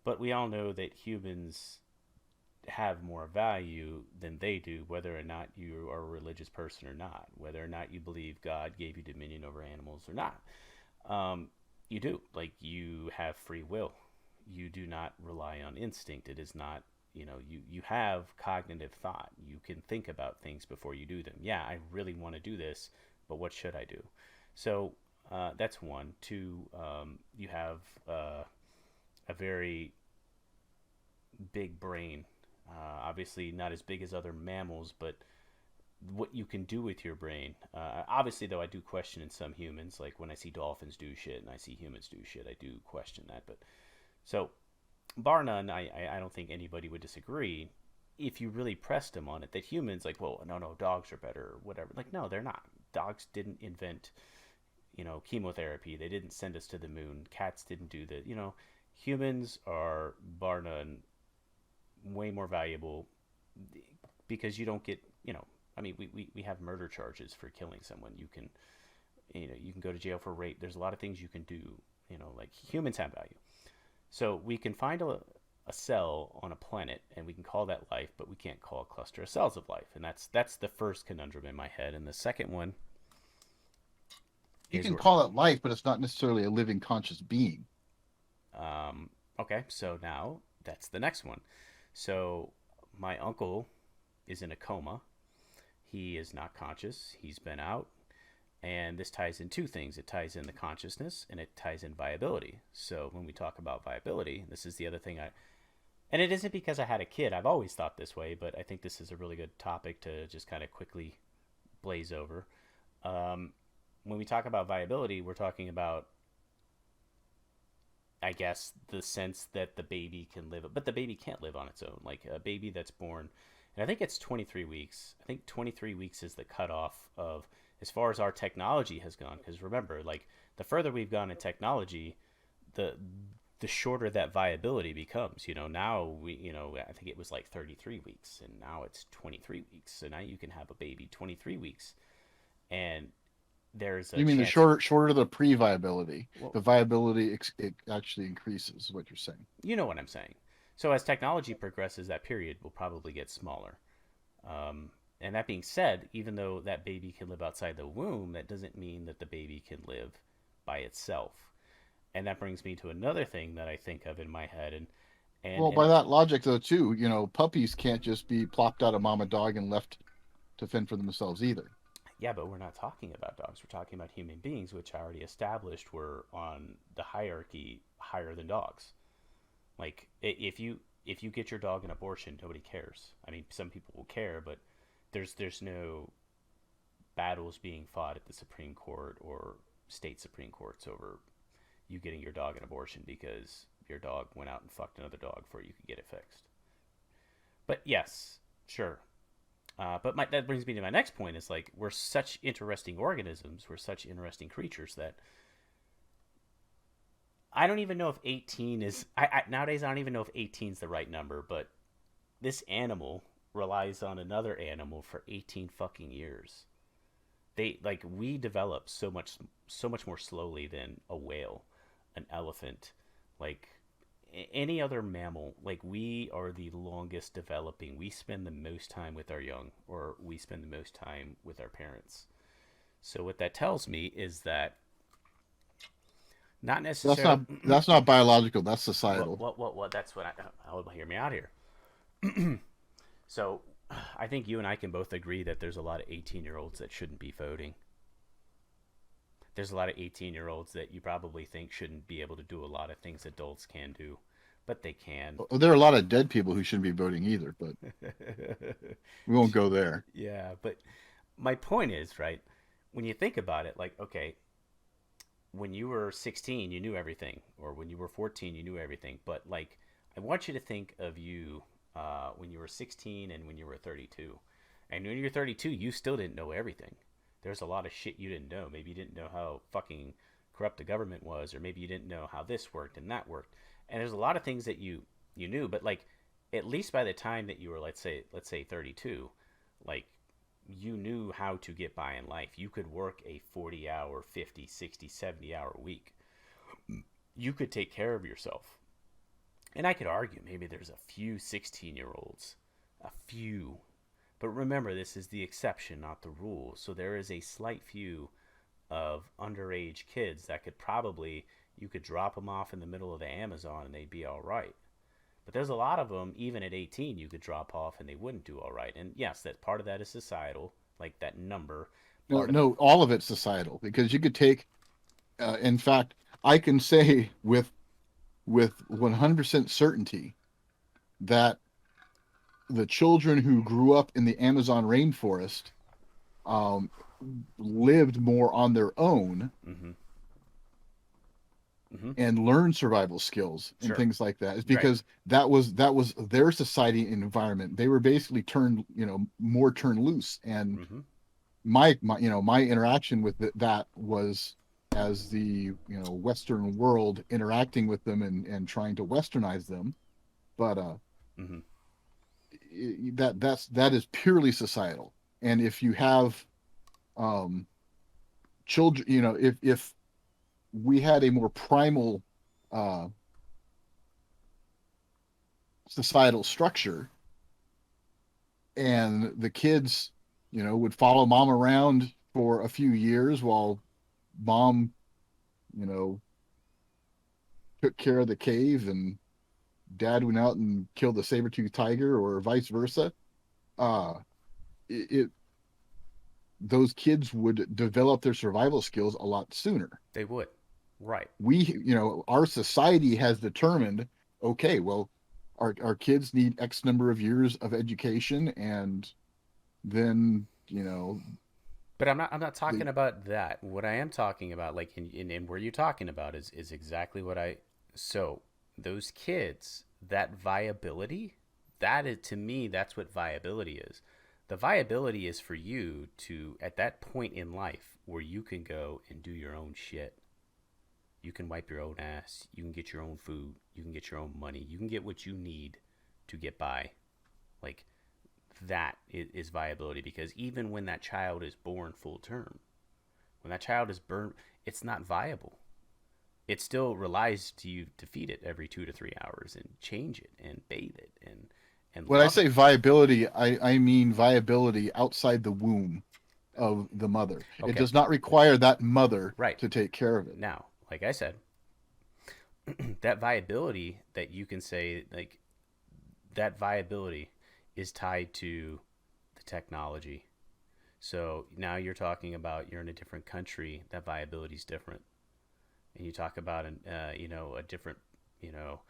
But we all know that humans have more value than they do, whether or not you are a religious person or not, whether or not you believe God gave you dominion over animals or not. Um, you do. Like, you have free will. You do not rely on instinct. It is not, you have cognitive thought. You can think about things before you do them. Yeah, I really want to do this, but what should I do? So that's one. Two, you have a very big brain. Obviously, not as big as other mammals, but what you can do with your brain. Obviously, though, I do question in some humans, like when I see dolphins do shit and I see humans do shit, I do question that. But so, bar none, I don't think anybody would disagree if you really pressed them on it that humans, like, well, no, no, dogs are better or whatever. Like, no, they're not. Dogs didn't invent, chemotherapy. They didn't send us to the moon. Cats didn't do the, humans are bar none way more valuable because you don't get, I mean, we have murder charges for killing someone. You can go to jail for rape. There's a lot of things you can do, like humans have value. So we can find a cell on a planet and we can call that life, but we can't call a cluster of cells of life. And that's the first conundrum in my head. And the second one You is can where, call it life, but it's not necessarily a living conscious being. okay, so now that's the next one. So my uncle is in a coma. He is not conscious. He's been out. And this ties in two things. It ties in the consciousness and it ties in viability. So when we talk about viability, this is the other thing and it isn't because I had a kid. I've always thought this way, but I think this is a really good topic to just kind of quickly blaze over. Um, when we talk about viability, we're talking about, I guess, the sense that the baby can live, but the baby can't live on its own. Like a baby that's born, and I think it's 23 weeks. I think 23 weeks is the cutoff of as far as our technology has gone. Because remember, like the further we've gone in technology, the the shorter that viability becomes. Now I think it was like 33 weeks, and now it's 23 weeks. So now you can have a baby 23 weeks, and there's a You mean the chance. shorter the pre-viability, Well, the viability it actually increases, is what you're saying. you know what I'm saying. So as technology progresses, that period will probably get smaller. And that being said, even though that baby can live outside the womb, that doesn't mean that the baby can live by itself. And that brings me to another thing that I think of in my head, and Well, by that logic, though, too, puppies can't just be plopped out of mama dog and left to fend for themselves either. yeah, but we're not talking about dogs. We're talking about human beings, which I already established were on the hierarchy higher than dogs. Like if you get your dog an abortion, nobody cares. I mean, some people will care, but there's no battles being fought at the Supreme Court or state Supreme Courts over you getting your dog an abortion because your dog went out and fucked another dog before you could get it fixed. But yes, sure. But that brings me to my next point. Is like we're such interesting organisms. We're such interesting creatures that I don't even know if 18 is. Nowadays I don't even know if 18 is the right number. But this animal relies on another animal for 18 fucking years. We develop so much more slowly than a whale, an elephant, like any other mammal. Like we are the longest developing. We spend the most time with our young, or we spend the most time with our parents. So what that tells me is that not That's necessarily. not that's not biological. That's what societal. what what what that's what hear me out here. So I think you and I can both agree that there's a lot of 18-year-olds that shouldn't be voting. There's a lot of 18-year-olds that you probably think shouldn't be able to do a lot of things adults can do, but they can. Well, there are a lot of dead people who shouldn't be voting either, but we won't go there. Yeah, but my point is, right, when you think about it, like, okay, when you were 16, you knew everything, or when you were 14, you knew everything. But, like, I want you to think of you when you were 16 and when you were 32. And when you're 32, you still didn't know everything. There's a lot of shit you didn't know. Maybe you didn't know how fucking corrupt the government was, or maybe you didn't know how this worked and that worked. And there's a lot of things that you knew, but like at least by the time that you were let's say 32, like you knew how to get by in life. You could work a 40-hour, 50, 60, 70-hour week. You could take care of yourself. And I could argue maybe there's a few 16-year-olds, a few. But remember, this is the exception, not the rule. So there is a slight few of underage kids that you could drop them off in the middle of the Amazon and they'd be all right. But there's a lot of them, even at 18, you could drop off and they wouldn't do all right. And yes, that part of that is societal, like that number. No, Part of it, no, all of it's societal because you could take. In fact, I can say with 100% certainty that the children who grew up in the Amazon rainforest um, lived more on their own mm-hmm, mm-hmm, and learned survival skills and sure, things like that. It's right, because that was their society and environment. They were basically more turned loose. And mm-hmm, my interaction with that was as the Western world interacting with them and trying to westernize them. But Mm-hmm. that is purely societal. And if you have um, children, if we had a more primal uh, societal structure, and the kids, would follow mom around for a few years while mom, you know, took care of the cave and dad went out and killed the saber-toothed tiger, or vice versa. uh it Those kids would develop their survival skills a lot sooner. They would. Right. Our society has determined, okay, well, our kids need X number of years of education, and then But I'm not the talking about that. What I am talking about, like in where you're talking about is exactly what I so those kids, that viability, that is to me, that's what viability is. The viability is for you to at that point in life where you can go and do your own shit. You can wipe your own ass, you can get your own food, you can get your own money, you can get what you need to get by. Like that is viability, because even when that child is born full term, when that child is born, it's not viable. It still relies to you to feed it every 2 to 3 hours and change it and bathe it and when I love say it. viability, I mean viability outside the womb of the mother. It Okay, does not require that mother right. to take care of it. Now, like I said, that viability that you can say, like, that viability is tied to the technology. So now you're talking about you're in a different country, that viability is different. And you talk about a different you know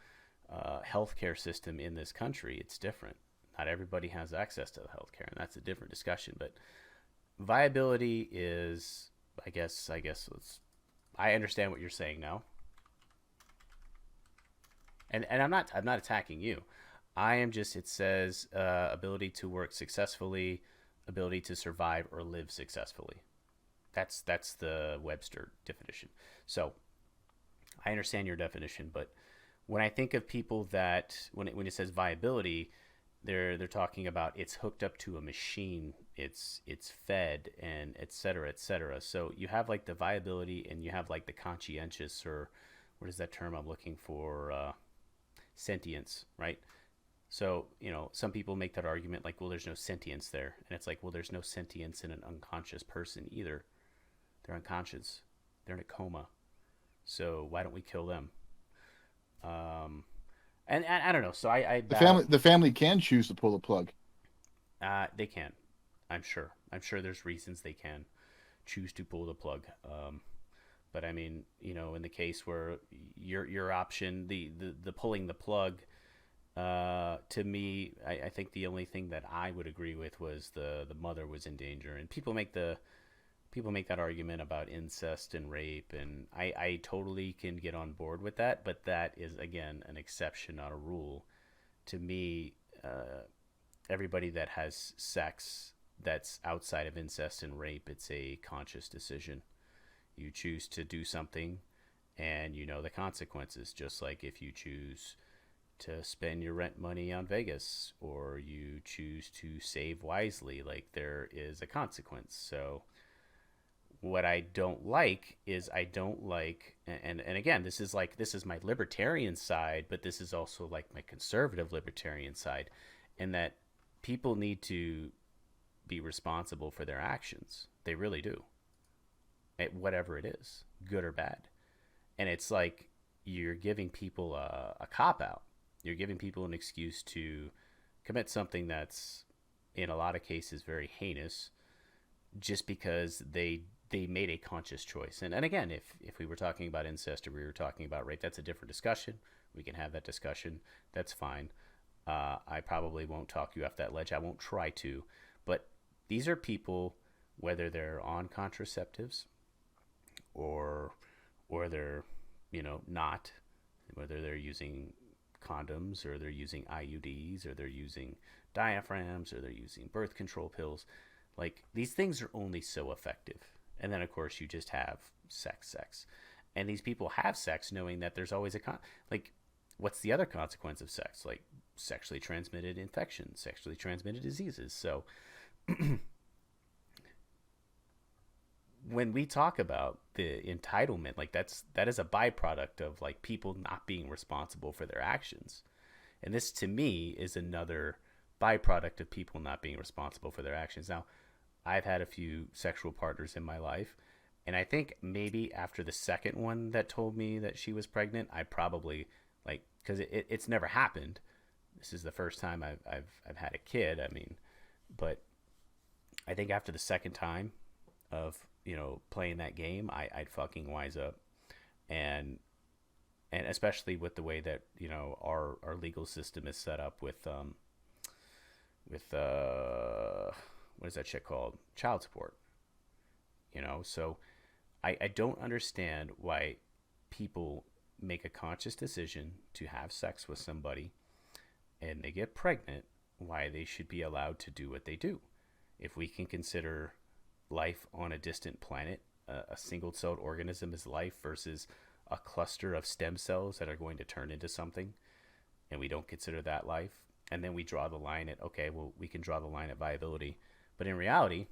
healthcare system in this country, it's different. Not everybody has access to the healthcare, and that's a different discussion. But viability is, I guess I understand what you're saying now, and I'm not attacking you. I am just, it says ability to work successfully, ability to survive or live successfully. That's the Webster definition. So I understand your definition, but when I think of people that when it says viability, they're talking about it's hooked up to a machine, it's fed, and et cetera, et cetera. So you have like the viability, and you have like the conscientious, or what is that term I'm looking for? Sentience, right? So some people make that argument like, well, there's no sentience there, and it's like, well, there's no sentience in an unconscious person either. They're unconscious, they're in a coma. So why don't we kill them? Um, and I don't know. So I The battle. family can choose to pull the plug. They can. I'm sure. I'm sure there's reasons they can choose to pull the plug. But I mean, in the case where your option, the pulling the plug, to me, I think the only thing that I would agree with was the mother was in danger, and people make that argument about incest and rape, and I totally can get on board with that, but that is again an exception, not a rule. To me, everybody that has sex that's outside of incest and rape, it's a conscious decision. You choose to do something, and you know the consequences, just like if you choose to spend your rent money on Vegas, or you choose to save wisely, like there is a consequence. So what I don't like is, I don't like, and again, this is my libertarian side, but this is also like my conservative libertarian side, in that people need to be responsible for their actions. They really do. Whatever it is, good or bad. And it's like you're giving people a cop out. You're giving people an excuse to commit something that's in a lot of cases very heinous, just because they made a conscious choice. And again, if we were talking about incest, or we were talking about rape, that's a different discussion. We can have that discussion. That's fine. I probably won't talk you off that ledge. I won't try to. But these are people, whether they're on contraceptives, or they're not, whether they're using condoms, or they're using IUDs, or they're using diaphragms, or they're using birth control pills. Like, these things are only so effective. And then of course you just have sex. And these people have sex knowing that there's always like, what's the other consequence of sex? Like sexually transmitted infections, sexually transmitted diseases. So when we talk about the entitlement, like that is a byproduct of like people not being responsible for their actions. And this to me is another byproduct of people not being responsible for their actions. Now, I've had a few sexual partners in my life, and I think maybe after the second one that told me that she was pregnant, I probably like, because it's never happened. This is the first time I've had a kid. I mean, but I think after the second time of playing that game, I'd fucking wise up, and especially with the way that our legal system is set up with what is that shit called, child support. So I don't understand why people make a conscious decision to have sex with somebody and they get pregnant, why they should be allowed to do what they do. If we can consider life on a distant planet a single-celled organism is life versus a cluster of stem cells that are going to turn into something, and we don't consider that life, and then we draw the line at, okay, well, we can draw the line at viability. But in reality,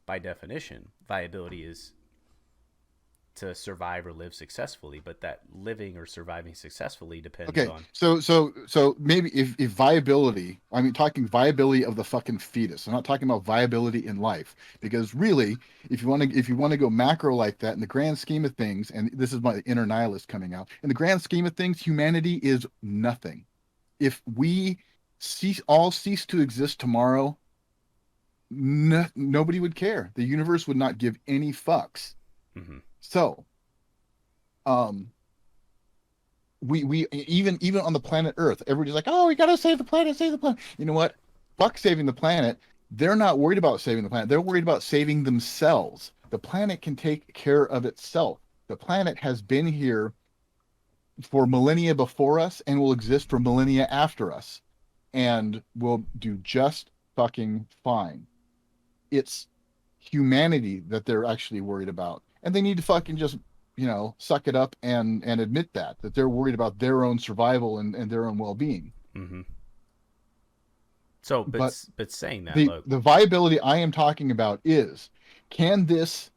by definition, viability is to survive or live successfully, but that living or surviving successfully depends Okay, on. so maybe if viability, I mean, talking viability of the fucking fetus. I'm not talking about viability in life, because really, if you want to go macro like that, in the grand scheme of things, and this is my inner nihilist coming out, in the grand scheme of things, humanity is nothing. If we cease to exist tomorrow, nobody would care. The universe would not give any fucks. Mm-hmm. So, um, we even on the planet Earth, everybody's like, oh, we gotta save the planet, save the planet. You know what? Fuck saving the planet. They're not worried about saving the planet. They're worried about saving themselves. The planet can take care of itself. The planet has been here for millennia before us and will exist for millennia after us, and will do just fucking fine. It's humanity that they're actually worried about, and they need to fucking just suck it up and admit that they're worried about their own survival and their own well-being. Mm-hmm. So, But but saying that, the look, the viability I am talking about is, can this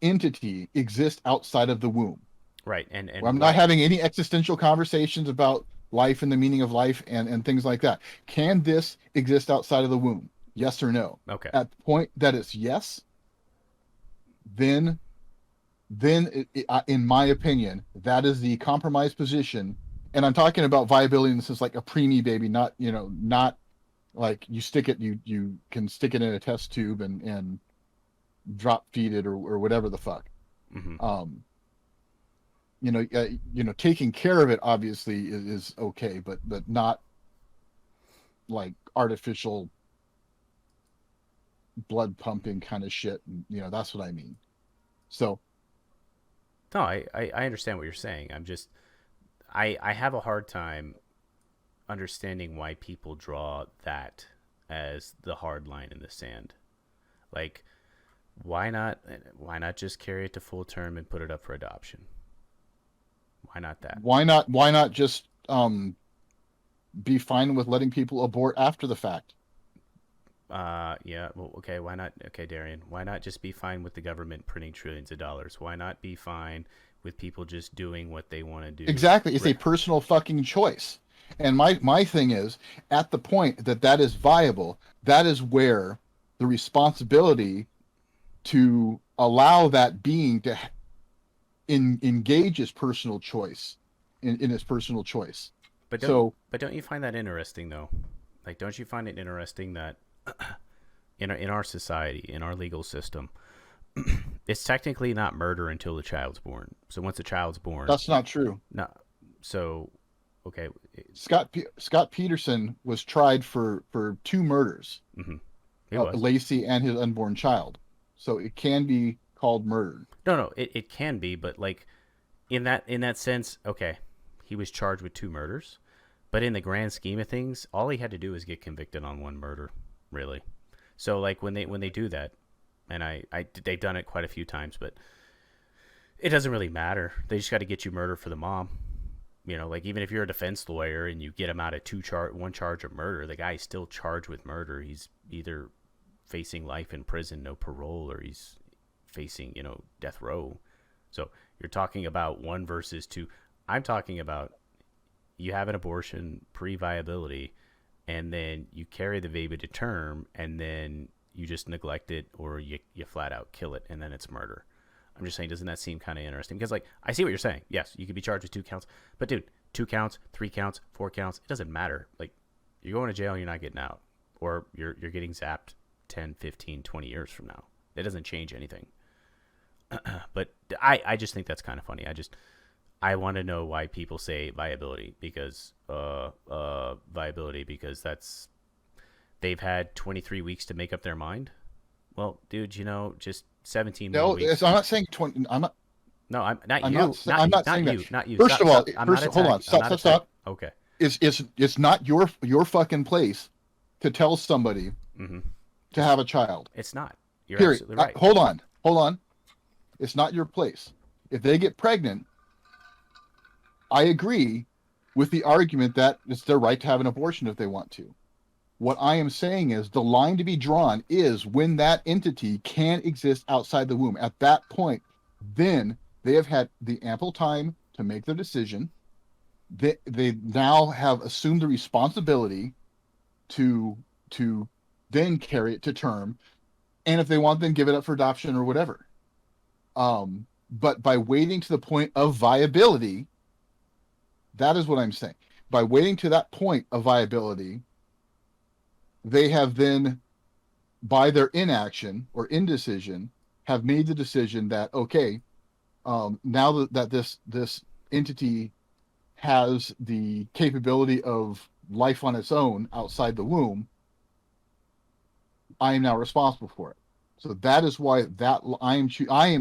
entity exist outside of the womb? right, Well, and I'm not why? having any existential conversations about life and the meaning of life and things like that. Can this exist outside of the womb? Yes or no? Okay. At the point that it's yes, then in my opinion, that is the compromised position. And I'm talking about viability in the sense like a preemie baby, not like you can stick it in a test tube and drop feed it or whatever the fuck. Mm-hmm. Um, taking care of it obviously is okay, but not like artificial blood pumping kind of shit. That's what I mean. So No, I understand what you're saying. I'm just I have a hard time understanding why people draw that as the hard line in the sand. Like, why not just carry it to full term and put it up for adoption? Why not that? why not just be fine with letting people abort after the fact? Yeah, well, okay, why not? Okay, Darian, why not just be fine with the government printing trillions of dollars? Why not be fine with people just doing what they want to do? Exactly. It's a personal fucking choice. And my thing is, at the point that is viable, that is where the responsibility to allow that being to engage his personal choice in his personal choice. But So don't you find that interesting though? Like, don't you find it interesting that in our society, in our legal system, it's technically not murder until the child's born. So once the child's born, that's not true. no. So okay, Scott Peterson was tried for two murders, mm-hmm. It was. Lacey and his unborn child. So it can be called murder. No, it can be, but like in that sense, okay, he was charged with two murders, but in the grand scheme of things, all he had to do was get convicted on one murder, really. So like when they do that, and they've done it quite a few times, but It doesn't really matter. They just got to get you murder for the mom. Like even if you're a defense lawyer and you get him out of one charge of murder, the guy's still charged with murder. He's either facing life in prison, no parole, or he's facing, death row. So you're talking about one versus two. I'm talking about you have an abortion pre-viability, and then you carry the baby to term, and then you just neglect it, or you flat out kill it, and then it's murder. I'm just saying, doesn't that seem kind of interesting? Because, like, I see what you're saying. Yes, you could be charged with 2 counts. But, dude, 2 counts, 3 counts, 4 counts, it doesn't matter. Like, you're going to jail and you're not getting out. Or you're getting zapped 10, 15, 20 years from now. That doesn't change anything. But I just think that's kind of funny. I want to know why people say viability. Because, that's... They've had 23 weeks to make up their mind. Well, dude, just 17 more No, weeks. I'm not saying 20. I'm not. No, I'm not I'm you. not. Not I'm you. not Not saying you. that. Not you. First Stop, of all, stop. I'm not hold on. attacking. I'm Stop. not Stop. Stop. Okay. It's not your fucking place to tell somebody Mm-hmm. to have a child. It's not. You're Period. absolutely right. Hold on. Hold on. It's not your place. If they get pregnant, I agree with the argument that it's their right to have an abortion if they want to. What I am saying is the line to be drawn is when that entity can exist outside the womb. At that point, then they have had the ample time to make their decision. They now have assumed the responsibility to then carry it to term, and if they want, then give it up for adoption or whatever. But by waiting to the point of viability, that is what I'm saying. By waiting to that point of viability, they have then, by their inaction or indecision, have made the decision that, okay, now that this entity has the capability of life on its own outside the womb, I am now responsible for it. So that is why I am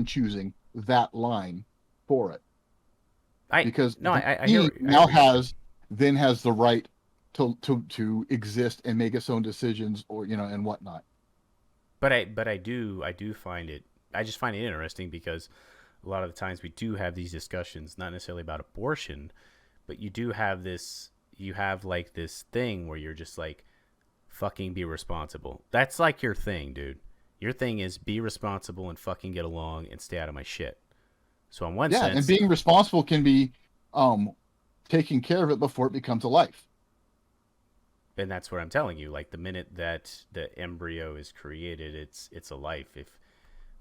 choosing that line for it, because I he hear now has the right to exist and make its own decisions, or and whatnot. But I do find it. I just find it interesting because a lot of the times we do have these discussions, not necessarily about abortion, but you do have this. You have like this thing where you're just like, fucking be responsible. That's like your thing, dude. Your thing is be responsible and fucking get along and stay out of my shit. So in one sense, and being responsible can be taking care of it before it becomes a life. and that's what I'm telling you. Like the minute that the embryo is created, it's a life. If,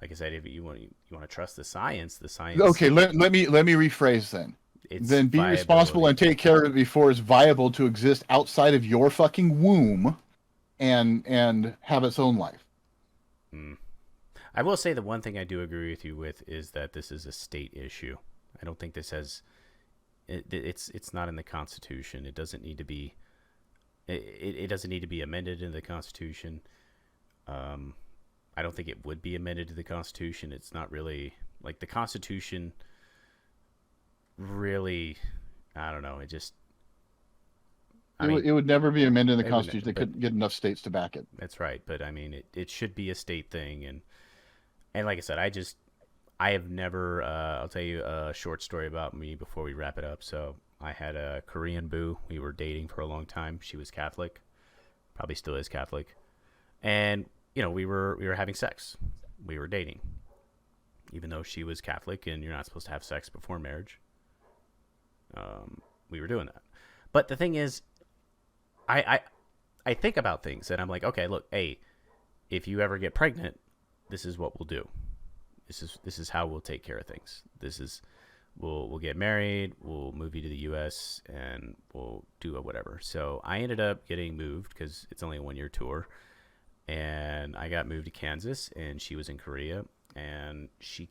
like I said, if you want to trust the science, Okay, let me rephrase then. It's Then be viability. responsible and take care of it before it's viable to exist outside of your fucking womb and have its own life. I will say the one thing I do agree with you with is that this is a state issue. I don't think this has it's not in the Constitution. It doesn't need to be it doesn't need to be amended in the Constitution. I don't think it would be amended to the Constitution. It's not really like the Constitution really, I don't know. It would never be amended in the Constitution. They couldn't get enough states to back it. That's right. But I mean, it should be a state thing. And like I said, I have never, I'll tell you a short story about me before we wrap it up. So I had a Korean boo. We were dating for a long time. She was Catholic, probably still is Catholic. And, we were having sex. We were dating, even though she was Catholic and you're not supposed to have sex before marriage. We were doing that. But the thing is, I think about things and I'm like, okay, look, hey, if you ever get pregnant, this is what we'll do. This is how we'll take care of things. We'll get married, we'll move you to the US and we'll do whatever. So I ended up getting moved because it's only a 1-year tour. And I got moved to Kansas and she was in Korea and she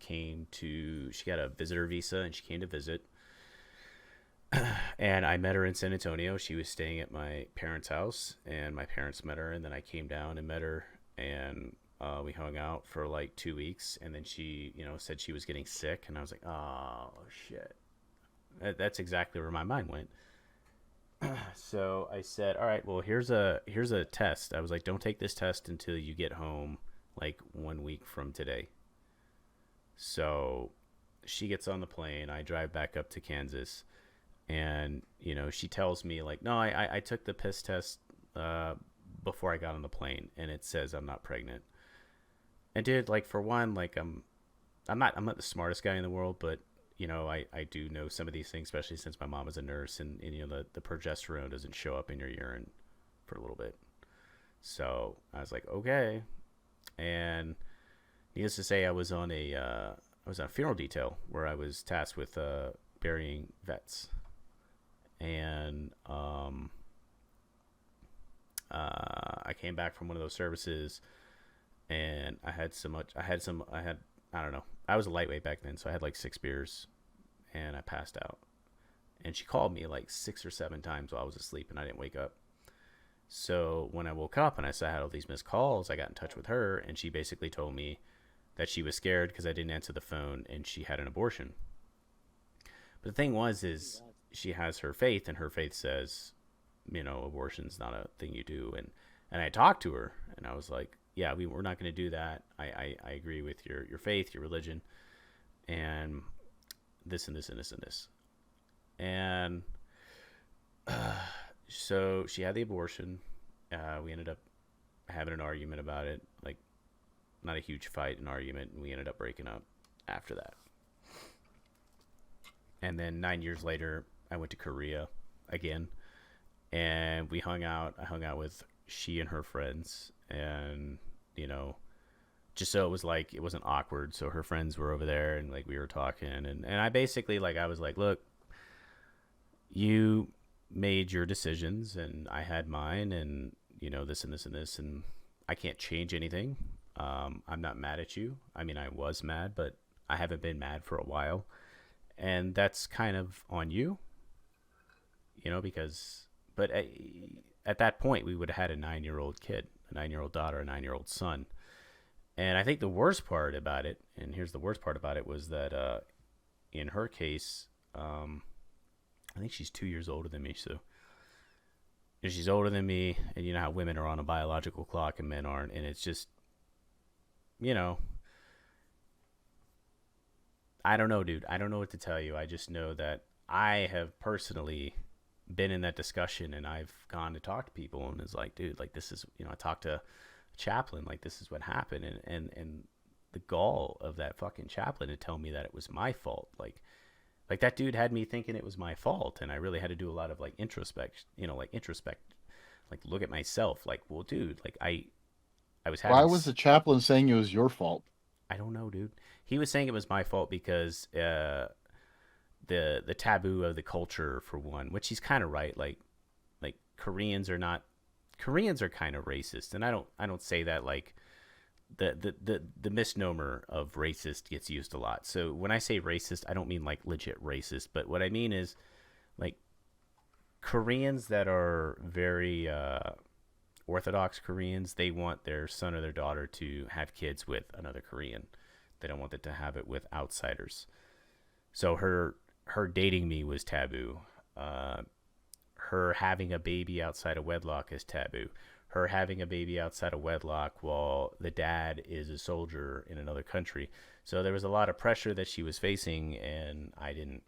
got a visitor visa and she came to visit. And I met her in San Antonio. She was staying at my parents' house, and my parents met her. And then I came down and met her, and we hung out for like 2 weeks. And then she, said she was getting sick, and I was like, "Oh shit!" That's exactly where my mind went. So I said, "All right, well, here's a test." I was like, "Don't take this test until you get home, like 1 week from today." So she gets on the plane. I drive back up to Kansas, and she tells me like, no, I took the piss test before I got on the plane, and it says I'm not pregnant. And dude, like for one, like I'm not the smartest guy in the world, but I do know some of these things, especially since my mom is a nurse, and the progesterone doesn't show up in your urine for a little bit. So I was like, okay. And needless to say, I was on a funeral detail where I was tasked with burying vets, and I came back from one of those services, and I don't know. I was a lightweight back then, so I had like 6 beers, and I passed out. And she called me like 6 or 7 times while I was asleep, and I didn't wake up. So when I woke up and I saw I had all these missed calls, I got in touch with her, and she basically told me that she was scared because I didn't answer the phone, and she had an abortion. But the thing is she has her faith, and her faith says, abortion's not a thing you do. And I talked to her, and I was like, yeah, we're not going to do that. I agree with your faith, your religion, and this and this and this and this. And so she had the abortion. We ended up having an argument about it, like not a huge fight, an argument, and we ended up breaking up after that. And then 9 years later, I went to Korea again, and we hung out. I hung out with she and her friends, and just so it was like it wasn't awkward. So her friends were over there, and like we were talking, and I basically like I was like, look, you made your decisions, and I had mine, and this and this and this, and I can't change anything. I'm not mad at you. I mean, I was mad, but I haven't been mad for a while, and that's kind of on you, because but at that point we would have had a 9-year-old kid, a 9-year-old daughter, a 9-year-old son. And I think the worst part about it, and here's the worst part about it, was that in her case, I think she's 2 years older than me. So she's older than me, and you know how women are on a biological clock and men aren't. And it's just, I don't know, dude. I don't know what to tell you. I just know that I have personally been in that discussion, and I've gone to talk to people, and it's like, dude, like this is, I talked to a chaplain, like this is what happened, and the gall of that fucking chaplain to tell me that it was my fault, like that dude had me thinking it was my fault, and I really had to do a lot of like introspect, like look at myself, like, well, dude, like I was having. Why was the chaplain saying it was your fault? I don't know, dude. He was saying it was my fault because the taboo of the culture, for one, which he's kind of right. Like Koreans are kind of racist, and I don't say that like the misnomer of racist gets used a lot. So when I say racist, I don't mean like legit racist, but what I mean is like Koreans that are very Orthodox Koreans, they want their son or their daughter to have kids with another Korean. They don't want them to have it with outsiders. So her dating me was taboo. Her having a baby outside of wedlock is taboo. Her having a baby outside of wedlock while the dad is a soldier in another country. So there was a lot of pressure that she was facing, and I didn't.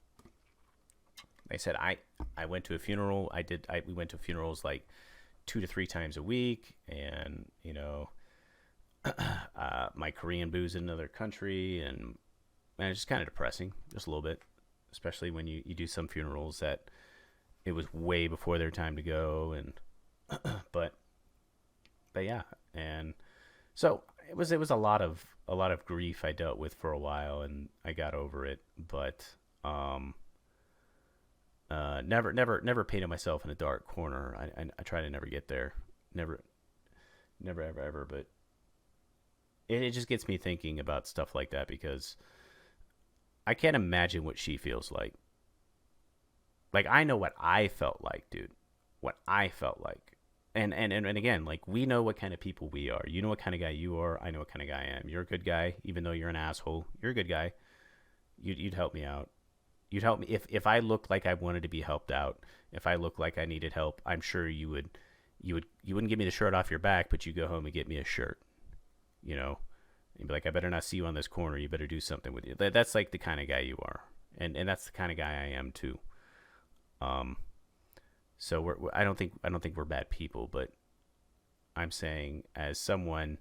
I said I went to a funeral. We went to funerals like 2 to 3 times a week, and my Korean boo's in another country, and man, it's just kind of depressing, just a little bit, especially when you do some funerals that it was way before their time to go, and but yeah, and so it was a lot of grief I dealt with for a while, and I got over it, but never painted myself in a dark corner. I try to never get there, never ever, but it just gets me thinking about stuff like that, because I can't imagine what she feels like. Like, I know what I felt like, dude. What I felt like. And again, like, we know what kind of people we are. You know what kind of guy you are. I know what kind of guy I am. You're a good guy, even though you're an asshole. You're a good guy. You'd help me out. You'd help me if I looked like I wanted to be helped out. If I looked like I needed help, I'm sure you wouldn't give me the shirt off your back, but you go home and get me a shirt. You'd be like, I better not see you on this corner. You better do something with you. That's like the kind of guy you are, and that's the kind of guy I am too. Um, so I don't think we're bad people, but I'm saying as someone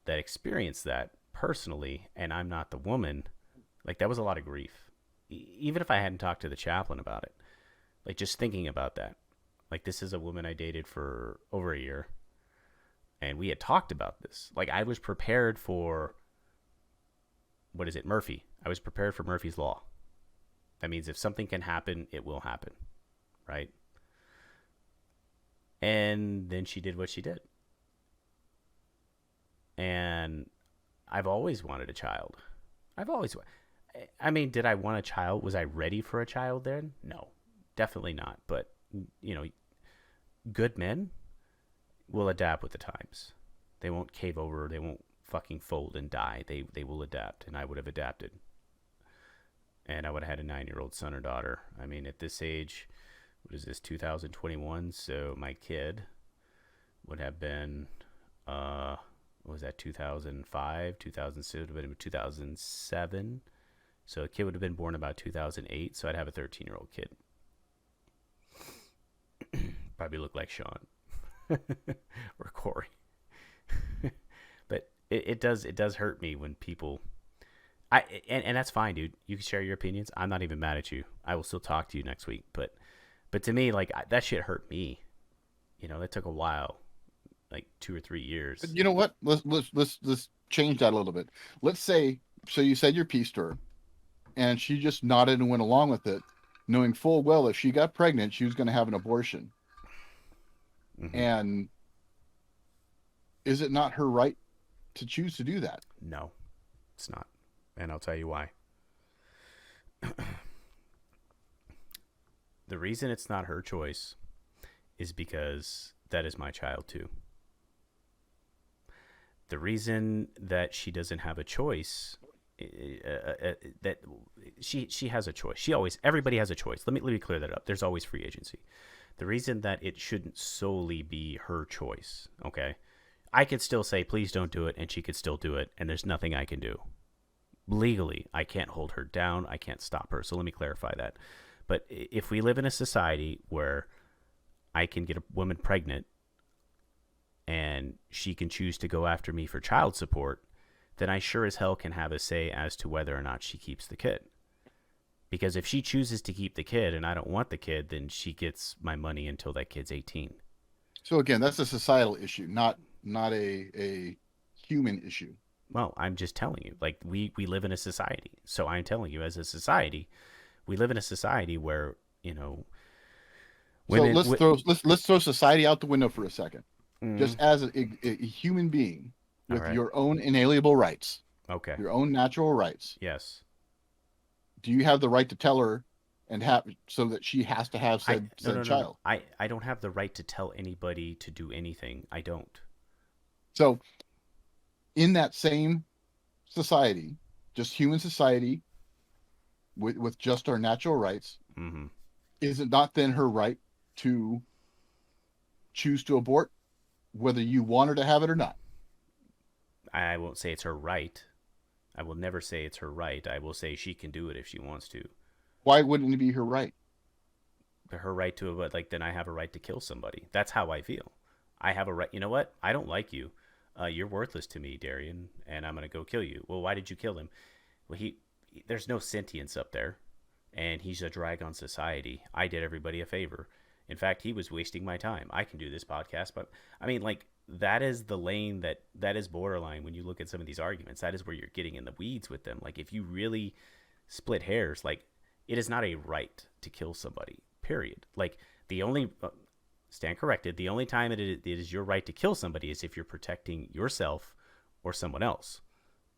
that experienced that personally, and I'm not the woman, like that was a lot of grief. Even if I hadn't talked to the chaplain about it, like just thinking about that, like this is a woman I dated for over a year, and we had talked about this. Like I was prepared for what is it, Murphy? I was prepared for Murphy's law. That means if something can happen, it will happen, right? And then she did what she did. And I've always wanted a child. I've always, I mean, did I want a child? Was I ready for a child then? No, definitely not. But, you know, good men will adapt with the times. They won't cave over. They won't fucking fold and die. They will adapt. And I would have adapted. And I would have had a 9-year-old son or daughter. I mean, at this age, what is this, 2021? So my kid would have been, what was that, 2005, 2006, would have been 2007. So a kid would have been born about 2008. So I'd have a 13-year-old kid. Probably look like Sean or Corey. But it does hurt me when people, and that's fine, dude. You can share your opinions. I'm not even mad at you. I will still talk to you next week. But to me, like that shit hurt me. You know, that took a while, like 2 or 3 years. But you know what? Let's change that a little bit. Let's say, so you said your piece to her, and she just nodded and went along with it, knowing full well if she got pregnant, she was going to have an abortion. Mm-hmm. And is it not her right to choose to do that? No, it's not. And I'll tell you why. The reason it's not her choice is because that is my child too. The reason that she doesn't have a choice, that she has a choice. Everybody has a choice. Let me clear that up. There's always free agency. The reason that it shouldn't solely be her choice, okay? I could still say, please don't do it, and she could still do it, and there's nothing I can do. Legally, I can't hold her down. I can't stop her. So let me clarify that. But if we live in a society where I can get a woman pregnant and she can choose to go after me for child support, then I sure as hell can have a say as to whether or not she keeps the kid. Because if she chooses to keep the kid and I don't want the kid, then she gets my money until that kid's 18. So again, that's a societal issue, not a human issue. Well, I'm just telling you, like we live in a society. So I'm telling you, as a society, we live in a society where, you know, women. So let's throw society out the window for a second. Just as a human being with right. your own inalienable rights, Okay. your own natural rights. Yes. Do you have the right to tell her and have so that she has to have said child? No. I don't have the right to tell anybody to do anything. I don't. So in that same society, just human society with just our natural rights, mm-hmm. Is it not then her right to choose to abort, whether you want her to have it or not? I won't say it's her right. I will never say it's her right. I will say she can do it if she wants to. Why wouldn't it be her right? Her right to, but like then I have a right to kill somebody. That's how I feel. I have a right. You know what? I don't like you. You're worthless to me, Darian, and I'm gonna go kill you. Well, why did you kill him? Well, there's no sentience up there, and he's a drag on society. I did everybody a favor. In fact, he was wasting my time. I can do this podcast, but I mean, like that is the lane that is borderline when you look at some of these arguments. That is where you're getting in the weeds with them. Like if you really split hairs, like it is not a right to kill somebody. Period. Like the only stand corrected. The only time it is your right to kill somebody is if you're protecting yourself or someone else.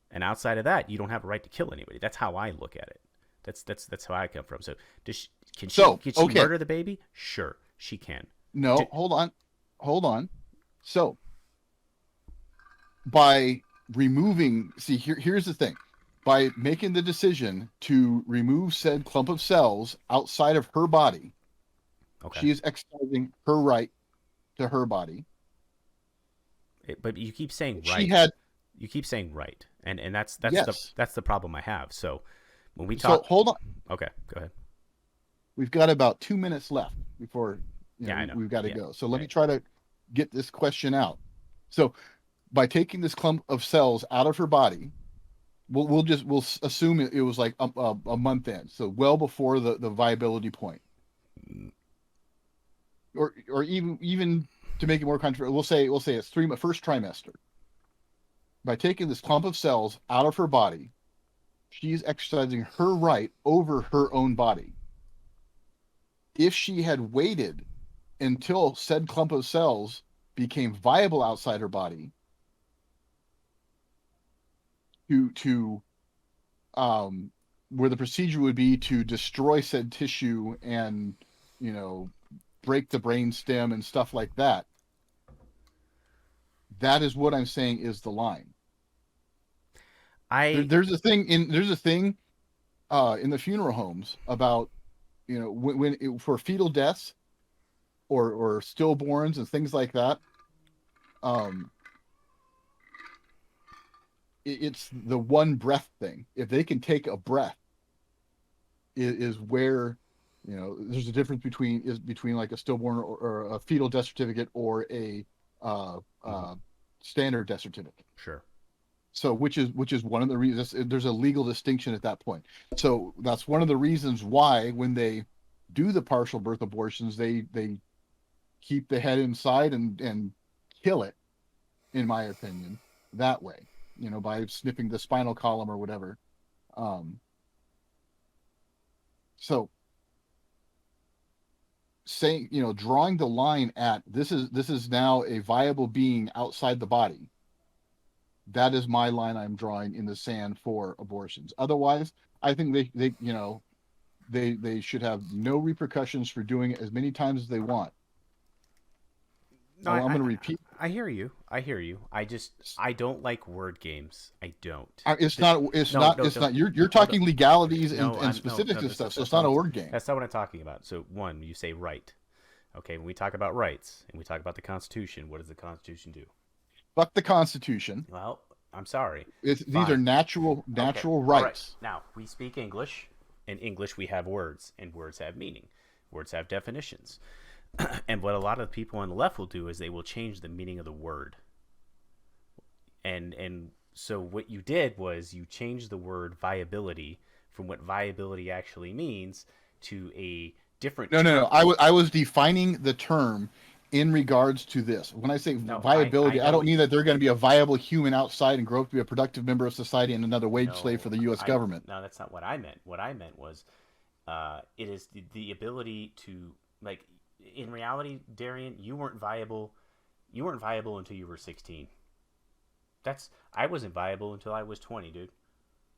And outside of that, you don't have a right to kill anybody. That's how I look at it. That's how I come from. So can she murder the baby? Sure, she can. No, hold on. So by removing, here's the thing. By making the decision to remove said clump of cells outside of her body, okay, she is exercising her right to her body. But you keep saying right. You keep saying right. And that's Yes. the problem I have. So when we So talk, hold on. okay, go ahead. We've got about 2 minutes left before Yeah, I know. we've got to Yeah, go. So let me right. try to get this question out. So by taking this clump of cells out of her body, we'll assume it was like a month in, so well before the viability point, or even to make it more controversial, we'll say it's first trimester. By taking this clump of cells out of her body, she's exercising her right over her own body. If she had waited until said clump of cells became viable outside her body to where the procedure would be to destroy said tissue and you know break the brain stem and stuff like that, that is what I'm saying is the line. I There's a thing in the funeral homes about for fetal deaths or stillborns and things like that. um it's the one breath thing. If they can take a breath, is where there's a difference between like a stillborn or a fetal death certificate or a mhm, standard death certificate. sure. So which is one of the reasons there's a legal distinction at that point. So that's one of the reasons why when they do the partial birth abortions, they keep the head inside and kill it, in my opinion, that way, by snipping the spinal column or whatever. Um, so saying, drawing the line at this is now a viable being outside the body. That is my line I'm drawing in the sand for abortions. Otherwise, I think they should have no repercussions for doing it as many times as they want. No, I'm going to repeat. I hear you. I hear you. I don't like word games. I don't. It's The, not. It's no, not. no, It's no. not. You're Hold up. talking legalities and, No, and I'm no, specifics no. and stuff. So That's it's not not what a word game. that's not what I'm talking about. So one, you say right. Okay, when we talk about rights and we talk about the Constitution, what does the Constitution do? Fuck the Constitution. Well, I'm sorry. These are Fine. natural Okay. natural All right. rights. Now, we speak English. In English, we have words, and words have meaning. Words have definitions. And what a lot of people on the left will do is they will change the meaning of the word. And so what you did was you changed the word viability from what viability actually means to a different No, no, no. term. I was defining the term in regards to this. When I say No, I viability, I know don't what mean that they're going to be a viable human outside and grow up to be a productive member of society and another wage slave for no the U.S. I government. no that's not what I meant. What I meant was it is the ability to like in reality, Darian, you weren't viable until you were 16. That's I wasn't viable until I was 20, dude.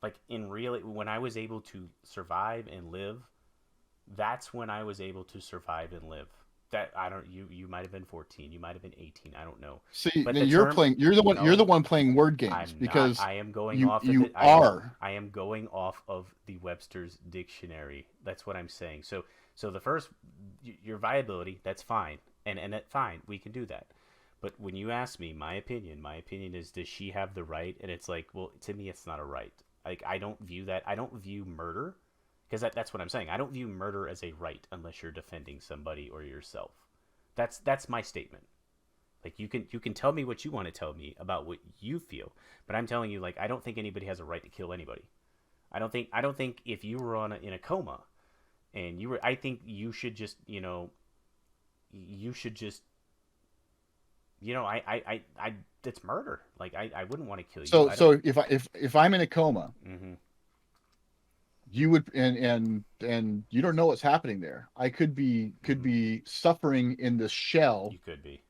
Like in real when I was able to survive and live, that's when I was able to survive and live. That I don't you might have been 14, you might have been 18, I don't know. See, But now the term you're the no, one playing word games I'm not. because I am going you off of you it. are. I am going off of the Webster's dictionary. That's what I'm saying. So the first your viability, that's fine. And that fine, we can do that. But when you ask me my opinion is does she have the right? And it's like, well, to me it's not a right. Like I don't view that. I don't view murder because that's what I'm saying. I don't view murder as a right unless you're defending somebody or yourself. That's my statement. Like you can tell me what you want to tell me about what you feel, but I'm telling you like I don't think anybody has a right to kill anybody. I don't think if you were in a coma and you were I think you should just, you should just I it's murder. Like I wouldn't want to kill you. So I don't. so if I'm in a coma, Mm-hmm. you would and you don't know what's happening there. I could Mm-hmm. be suffering in this shell. You could be.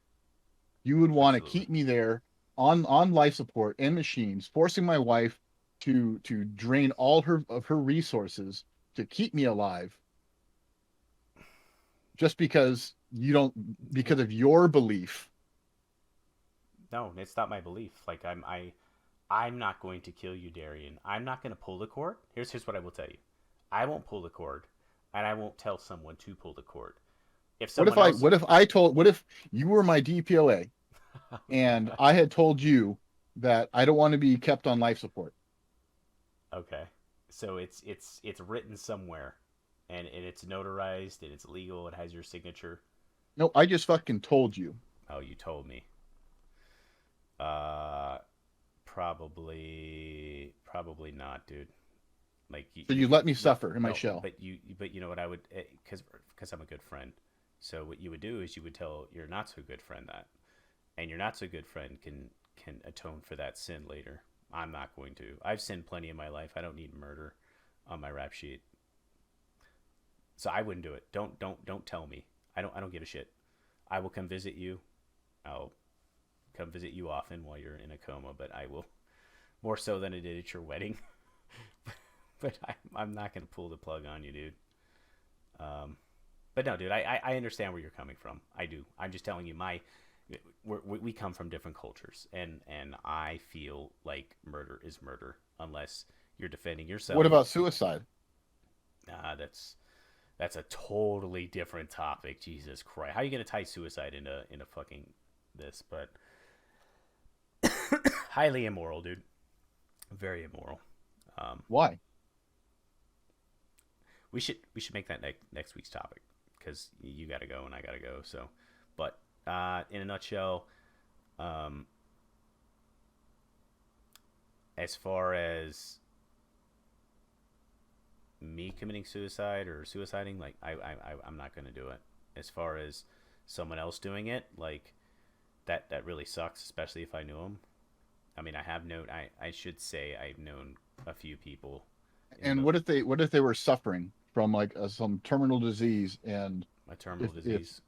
You would want to Absolutely. keep me there on life support and machines, forcing my wife to drain all her of her resources to keep me alive, just because of your belief. No, it's not my belief. Like I'm not going to kill you, Darian. I'm not going to pull the cord. Here's what I will tell you. I won't pull the cord, and I won't tell someone to pull the cord. If What if someone I else, what if I told what if you were my DPOA oh and God, I had told you that I don't want to be kept on life support. Okay. So it's written somewhere, and it's notarized and it's legal. It has your signature. No, I just fucking told you. Oh, you told me. Uh, probably not, dude. Like So you let me no, suffer in my no, shell. but you know what I would, because I'm a good friend. So what you would do is you would tell your not so good friend that, and your not so good friend can atone for that sin later. I'm not going to. I've sinned plenty in my life. I don't need murder on my rap sheet. So I wouldn't do it. Don't tell me. I don't give a shit. I will come visit you. I'll come visit you often while you're in a coma, but I will more so than I did at your wedding. But I'm not gonna pull the plug on you, dude. Um, but no, dude, I understand where you're coming from. I do. I'm just telling you, we come from different cultures, and I feel like murder is murder unless you're defending What yourself. about suicide? That's a totally different topic. Jesus Christ, how are you gonna tie suicide into fucking this? But highly immoral, dude. Very immoral. Um, Why? we should make that next week's topic because you got to go and I got to go. So, but in a nutshell, um, as far as me committing suicide or suiciding, like I'm not gonna do it. As far as someone else doing it, like that really sucks, especially if I knew him. I mean, I should say I've known a few people in the And what if they were suffering from like some terminal disease, and my terminal if disease.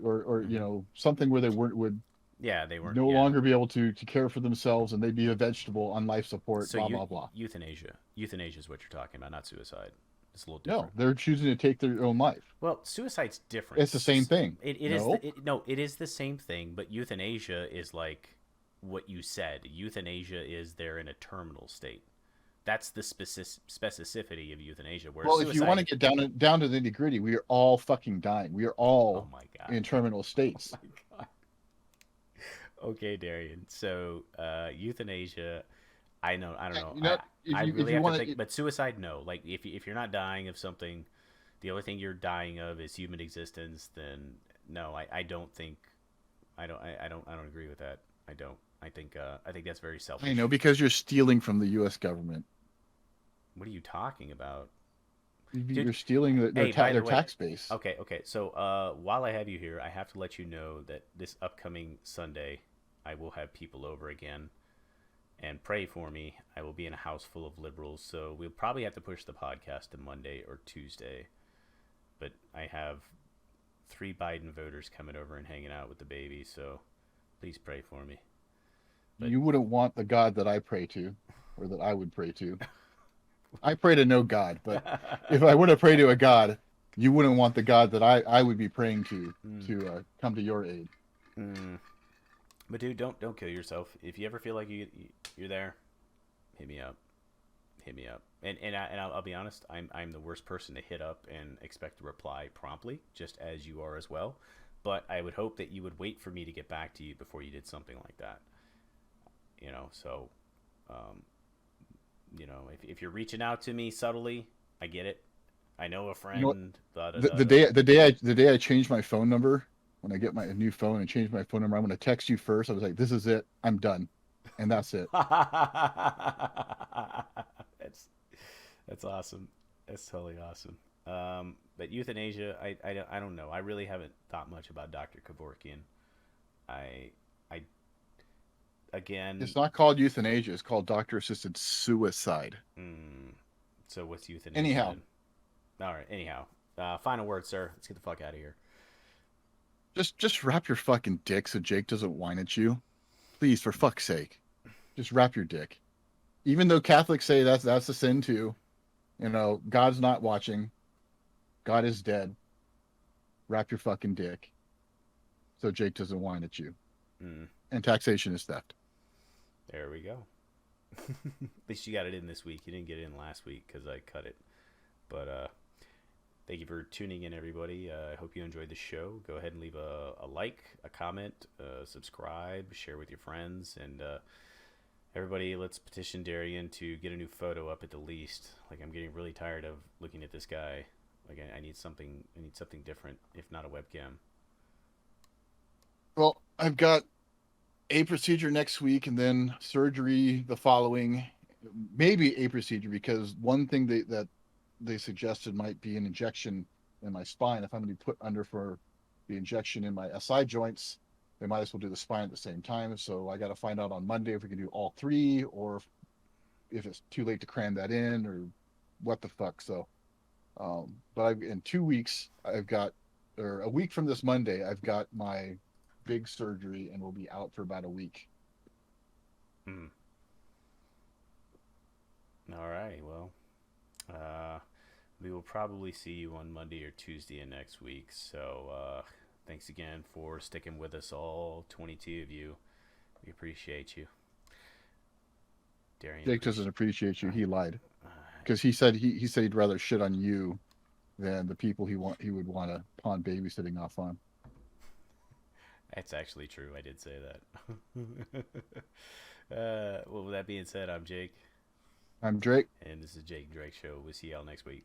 or Hmm. something where they weren't would Yeah, they weren't. no Yeah. longer be able to care for themselves, and they'd be a vegetable on life support, So blah blah blah. euthanasia is what you're talking about, not suicide. It's a little No, different. they're choosing to take their own life. Well, suicide's different. It's the same thing. It is No, no, it is the same thing, but euthanasia is like what you said. Euthanasia is they're in a terminal state. That's the specificity of euthanasia. Whereas well, if you want suicide, to get down to the nitty gritty, we are all fucking dying. We are oh all my god, in terminal oh states. my god. Okay, Darian. So euthanasia, I don't know. You know, I if really you have to want think. to, But suicide, no. Like if you're not dying of something, the only thing you're dying of is human existence. Then no, I don't think I don't agree with that. I don't. I think that's very I selfish. know, because you're stealing from the U.S. government. What are you talking about, dude? You're stealing Hey, by their the way, tax base. okay. So while I have you here, I have to let you know that this upcoming Sunday, I will have people over again and pray for me. I will be in a house full of liberals, so we'll probably have to push the podcast to Monday or Tuesday. But I have 3 Biden voters coming over and hanging out with the baby, so please pray for me. But You wouldn't want the God that I pray to, or that I would pray to. I pray to no God, but if I were to pray to a God, you wouldn't want the God that I would be praying mm, to come to your aid. mm. But dude, don't kill yourself. If you ever feel like you're there, hit me up. Hit me up. And I'll be honest, I'm the worst person to hit up and expect a reply promptly, just as you are as well. But I would hope that you would wait for me to get back to you before you did something like that. So um, if you're reaching out to me subtly, I get it. I know a You know what? friend. Da da The, da the da. day the day I the day I changed my phone number, when I get my new phone and change my phone number, I'm going to text you first. I was like, this is it. I'm done, and that's it. That's awesome. That's totally awesome. But euthanasia, I don't know. I really haven't thought much about Dr. Kevorkian. I I again. It's not called euthanasia. It's called doctor-assisted suicide. Mm, so what's euthanasia Anyhow, then? All right. Anyhow, final word, sir. Let's get the fuck out of here. just wrap your fucking dick so Jake doesn't whine at you. Please, for fuck's sake, just wrap your dick. Even though Catholics say that's a sin too. God's not watching. God is dead. Wrap your fucking dick so Jake doesn't whine at you. Mm, And taxation is theft. there we go. At least you got it in this week. You didn't get it in last week because I cut it. But Thank you for tuning in, everybody. I hope you enjoyed the show. Go ahead and leave a like, a comment, subscribe, share with your friends, and everybody, let's petition Darian to get a new photo up at the least. Like, I'm getting really tired of looking at this guy. Like, I need something. I need something different, if not a webcam. Well, I've got a procedure next week and then surgery the following, maybe a procedure because one thing that they suggested might be an injection in my spine. If I'm going to be put under for the injection in my SI joints, they might as well do the spine at the same time. So I got to find out on Monday if we can do all three or if it's too late to cram that in or what the fuck. So, but in 2 weeks, I've got, or a week from this Monday, I've got my big surgery and will be out for about a week. Hmm. All right. Well, uh, we will probably see you on Monday or Tuesday of next week. So, thanks again for sticking with us, all 22 of you. We appreciate you. Darian Jake doesn't appreciate. appreciate you. He lied Uh, because he said he'd rather shit on you than the people he would want to pawn babysitting off on. That's actually true. I did say that. Well, with that being said, I'm Jake, I'm Drake. and this is Jake and Drake Show. We'll see y'all next week.